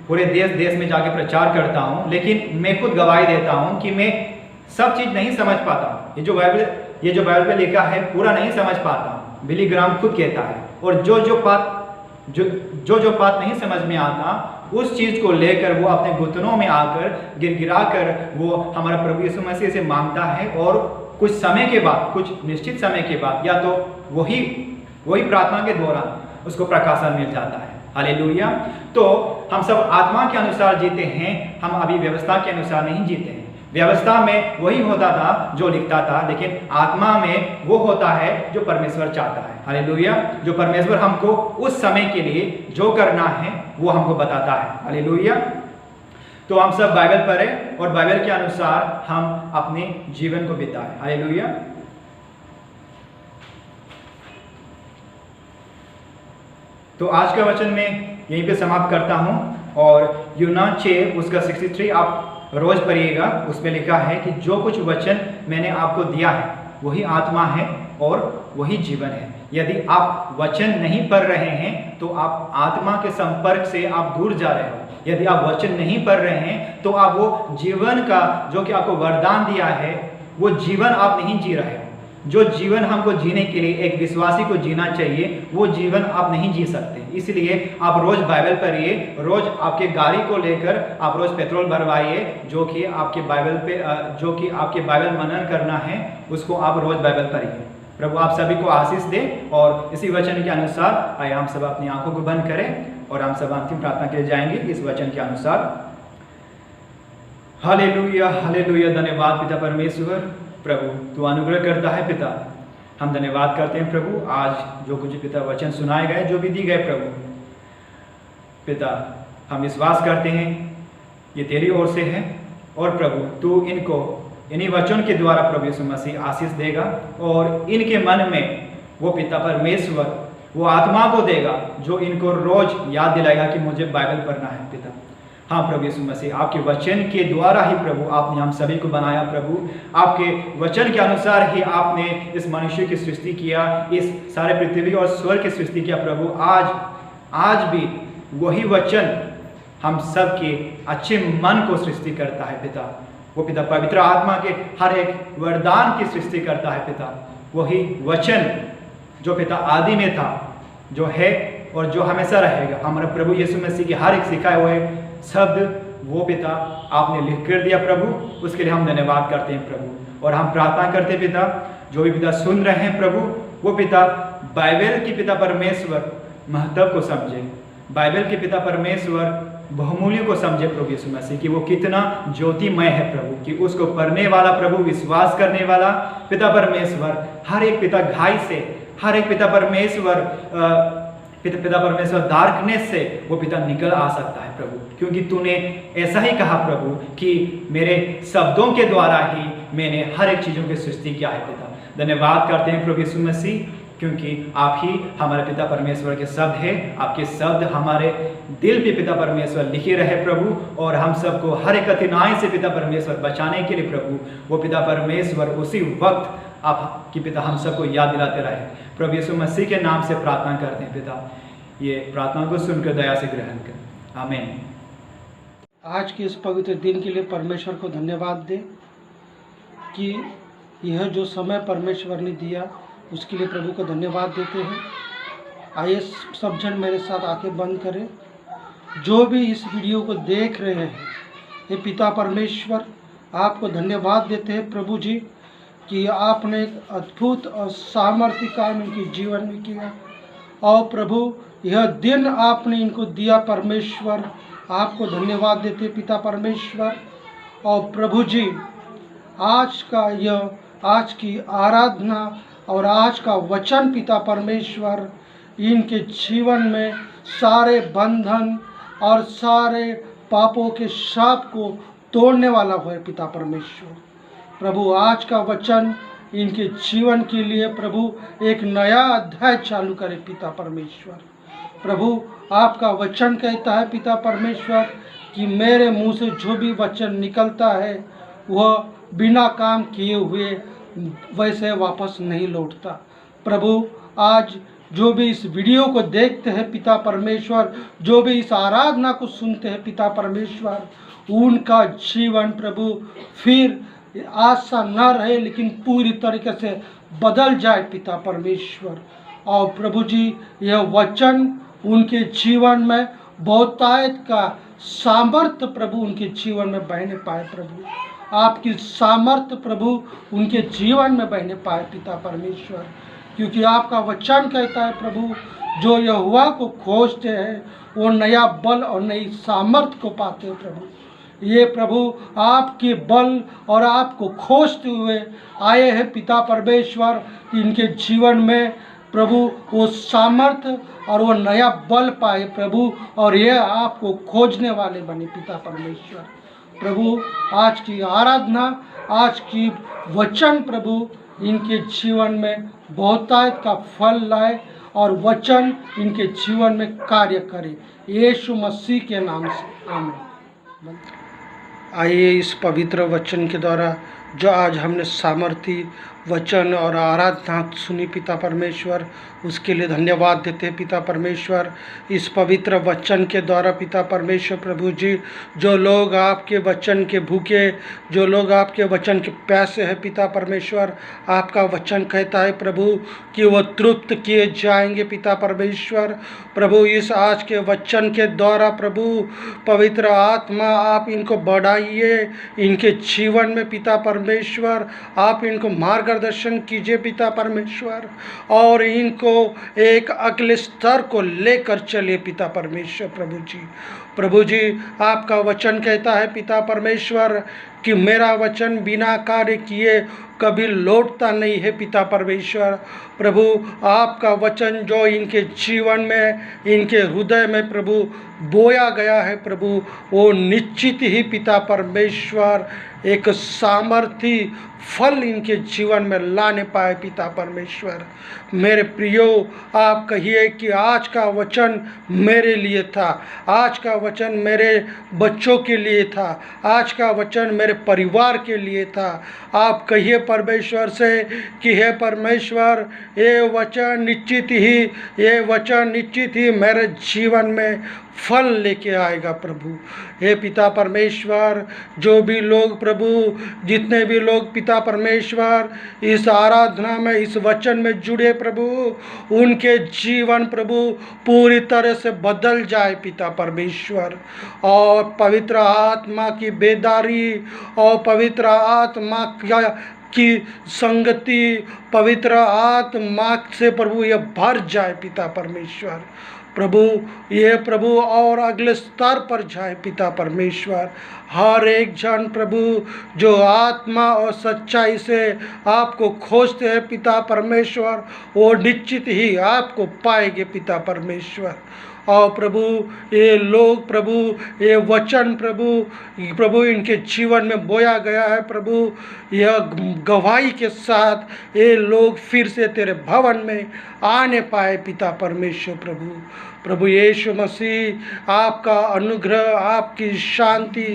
पूरे देश में जाके प्रचार करता हूँ, लेकिन मैं खुद गवाही देता हूँ कि मैं सब चीज़ नहीं समझ पाता। ये जो बाइबल पे लिखा है पूरा नहीं समझ पाता। बिली ग्राहम खुद कहता है। और जो बात नहीं समझ में आता, उस चीज़ को लेकर वो अपने घुटनों में आकर गिड़गिड़ा कर वो हमारा प्रभु यीशु मसीह से मांगता है, और कुछ समय के बाद, कुछ निश्चित समय के बाद, या तो वही प्रार्थना के दौरान उसको प्रकाशन मिल जाता है। हालेलुया। तो हम सब आत्मा के अनुसार जीते हैं, हम अभी व्यवस्था के अनुसार नहीं जीते हैं। व्यवस्था में वही होता था जो लिखता था, लेकिन आत्मा में वो होता है जो परमेश्वर चाहता है। हालेलुया। जो परमेश्वर हमको उस समय के लिए जो करना है वो हमको बताता है। हालेलुया। तो हम सब बाइबल पढ़ें और बाइबल के अनुसार हम अपने जीवन को बिताएं। हालेलुया। तो आज का वचन मैं यहीं पे समाप्त करता हूँ, और यूना 6 उसका 63 आप रोज पढ़िएगा। उसमें लिखा है कि जो कुछ वचन मैंने आपको दिया है वही आत्मा है और वही जीवन है। यदि आप वचन नहीं पढ़ रहे हैं तो आप आत्मा के संपर्क से आप दूर जा रहे हो। यदि आप वचन नहीं पढ़ रहे हैं तो आप वो जीवन का जो कि आपको वरदान दिया है, वो जीवन आप नहीं जी रहे हो। जो जीवन हमको जीने के लिए एक विश्वासी को जीना चाहिए, वो जीवन आप नहीं जी सकते। इसलिए आप रोज बाइबल पढ़िए, रोज आपके गाड़ी को लेकर आप रोज पेट्रोल भरवाइए, जो कि आपके बाइबल मनन करना है, उसको आप रोज बाइबल पढ़िए। प्रभु आप सभी को आशीष दें और इसी वचन के अनुसार आइए हम सब अपनी आंखों को बंद करें और हम सब अंतिम प्रार्थना के लिए जाएंगे इस वचन के अनुसार। हालेलुया हालेलुया, धन्यवाद पिता परमेश्वर। प्रभु तू अनुग्रह करता है पिता, हम धन्यवाद करते हैं प्रभु। आज जो कुछ पिता वचन सुनाए गए, जो भी दी गए प्रभु पिता, हम विश्वास करते हैं ये तेरी ओर से है और प्रभु तू इनको इन्हीं वचन के द्वारा प्रभु यीशु मसीह आशीष देगा और इनके मन में वो पिता परमेश्वर वो आत्मा को देगा जो इनको रोज याद दिलाएगा कि मुझे बाइबल पढ़ना है पिता। हाँ प्रभु यीशु मसीह, आपके वचन के द्वारा ही प्रभु आपने हम सभी को बनाया प्रभु। आपके वचन के अनुसार ही आपने इस मनुष्य की सृष्टि किया, इस सारे पृथ्वी और स्वर्ग की सृष्टि किया प्रभु। आज भी वही वचन हम सब के अच्छे मन को सृष्टि करता है पिता। वो पिता पवित्र आत्मा के हर एक वरदान की सृष्टि करता है पिता। वही वचन जो पिता आदि में था, जो है और जो हमेशा रहेगा, हमारे प्रभु यीशु मसीह के हर एक सिखाए हुए शब्द वो पिता आपने लिख कर दिया प्रभु। उसके लिए हम धन्यवाद करते हैं प्रभु और हम प्रार्थना करते हैं पिता, जो भी पिता सुन रहे हैं प्रभु, वो पिता बाइबल की पिता परमेश्वर महत्व को समझे, बाइबल के पिता परमेश्वर बहुमूल्य को समझे प्रभु यीशु मसीह कि वो कितना ज्योतिमय है प्रभु, कि उसको पढ़ने वाला प्रभु, विश्वास करने वाला पिता परमेश्वर, हर एक पिता घाई से, हर एक पिता परमेश्वर पिता परमेश्वर डार्कनेस से वो पिता निकल आ सकता है प्रभु, क्योंकि तूने ऐसा ही कहा प्रभु कि मेरे शब्दों के द्वारा ही मैंने हर एक चीज़ों की सृष्टि किया है पिता। धन्यवाद करते हैं प्रभु यीशु मसीह, क्योंकि आप ही हमारे पिता परमेश्वर के शब्द हैं। आपके शब्द हमारे दिल पे पिता परमेश्वर लिखे रहे प्रभु, और हम सबको हर एक कठिनाई से पिता परमेश्वर बचाने के लिए प्रभु वो पिता परमेश्वर उसी वक्त आप की पिता हम सबको याद दिलाते रहे। प्रभु यीशु मसीह के नाम से प्रार्थना करते हैं पिता, ये प्रार्थना को सुनकर दया से ग्रहण कर, आमीन। आज के इस पवित्र दिन के लिए परमेश्वर को धन्यवाद दें कि यह जो समय परमेश्वर ने दिया उसके लिए प्रभु को धन्यवाद देते हैं। आइए सब जन मेरे साथ आंखें बंद करें। जो भी इस वीडियो को देख रहे हैं, ये पिता परमेश्वर आपको धन्यवाद देते हैं प्रभु जी कि आपने एक अद्भुत और सामर्थ्य काम इनके जीवन में किया, और प्रभु यह दिन आपने इनको दिया परमेश्वर, आपको धन्यवाद देते पिता परमेश्वर। और प्रभु जी आज की आराधना और आज का वचन पिता परमेश्वर इनके जीवन में सारे बंधन और सारे पापों के शाप को तोड़ने वाला हो पिता परमेश्वर। प्रभु आज का वचन इनके जीवन के लिए प्रभु एक नया अध्याय चालू करे पिता परमेश्वर। प्रभु आपका वचन कहता है पिता परमेश्वर कि मेरे मुंह से जो भी वचन निकलता है वह बिना काम किए हुए वैसे वापस नहीं लौटता। प्रभु आज जो भी इस वीडियो को देखते हैं पिता परमेश्वर, जो भी इस आराधना को सुनते हैं पिता परमेश्वर, उनका जीवन प्रभु फिर आशा न रहे लेकिन पूरी तरीके से बदल जाए पिता परमेश्वर। और प्रभु जी यह वचन उनके जीवन में बहुतायत का सामर्थ्य प्रभु उनके जीवन में बहने पाए प्रभु, आपकी सामर्थ्य प्रभु उनके जीवन में बहने पाए पिता परमेश्वर। क्योंकि आपका वचन कहता है प्रभु जो यहोवा को खोजते हैं वो नया बल और नई सामर्थ्य को पाते हैं प्रभु। ये प्रभु आपके बल और आपको खोजते हुए आए हैं पिता परमेश्वर, इनके जीवन में प्रभु वो सामर्थ्य और वो नया बल पाए प्रभु, और ये आपको खोजने वाले बने पिता परमेश्वर। प्रभु आज की आराधना, आज की वचन प्रभु इनके जीवन में बहुतायत का फल लाए और वचन इनके जीवन में कार्य करे, यीशु मसीह के नाम से आमीन। आइए इस पवित्र वचन के द्वारा जो आज हमने सामर्थी वचन और आराधना सुनी पिता परमेश्वर, उसके लिए धन्यवाद देते हैं पिता परमेश्वर। इस पवित्र वचन के द्वारा पिता परमेश्वर प्रभु जी, जो लोग आपके वचन के भूखे, जो लोग आपके वचन के प्यासे हैं पिता परमेश्वर, आपका वचन कहता है प्रभु कि वो तृप्त किए जाएंगे पिता परमेश्वर। प्रभु इस आज के वचन के द्वारा प्रभु पवित्र आत्मा आप इनको बढ़ाइए, इनके जीवन में पिता परमेश्वर आप इनको मार्गदर्शन मार्गदर्शन कीजिए पिता परमेश्वर, और इनको एक अगले स्तर को लेकर चलिए पिता परमेश्वर। प्रभु जी आपका वचन कहता है पिता परमेश्वर कि मेरा वचन बिना कार्य किए कभी लौटता नहीं है पिता परमेश्वर। प्रभु आपका वचन जो इनके जीवन में, इनके हृदय में प्रभु बोया गया है प्रभु, वो निश्चित ही पिता परमेश्वर एक सामर्थी फल इनके जीवन में लाने पाए पिता परमेश्वर। मेरे प्रियो, आप कहिए कि आज का वचन मेरे लिए था, आज का वचन मेरे बच्चों के लिए था, आज का वचन मेरे परिवार के लिए था। आप कहिए परमेश्वर से कि हे परमेश्वर, ये वचन निश्चित ही मेरे जीवन में फल लेके आएगा प्रभु। हे पिता परमेश्वर, जो भी लोग प्रभु, जितने भी लोग पिता परमेश्वर इस आराधना में, इस वचन में जुड़े प्रभु, उनके जीवन प्रभु पूरी तरह से बदल जाए पिता परमेश्वर। और पवित्र आत्मा की बेदारी और पवित्र आत्मा की संगति, पवित्र आत्मा से प्रभु ये भर जाए पिता परमेश्वर। प्रभु ये प्रभु और अगले स्तर पर जाए पिता परमेश्वर। हर एक जन प्रभु जो आत्मा और सच्चाई से आपको खोजते हैं पिता परमेश्वर, वो निश्चित ही आपको पाएंगे पिता परमेश्वर। और प्रभु ये लोग प्रभु, ये वचन प्रभु इनके जीवन में बोया गया है प्रभु, यह गवाही के साथ ये लोग फिर से तेरे भवन में आने पाए पिता परमेश्वर। प्रभु यीशु मसीह, आपका अनुग्रह, आपकी शांति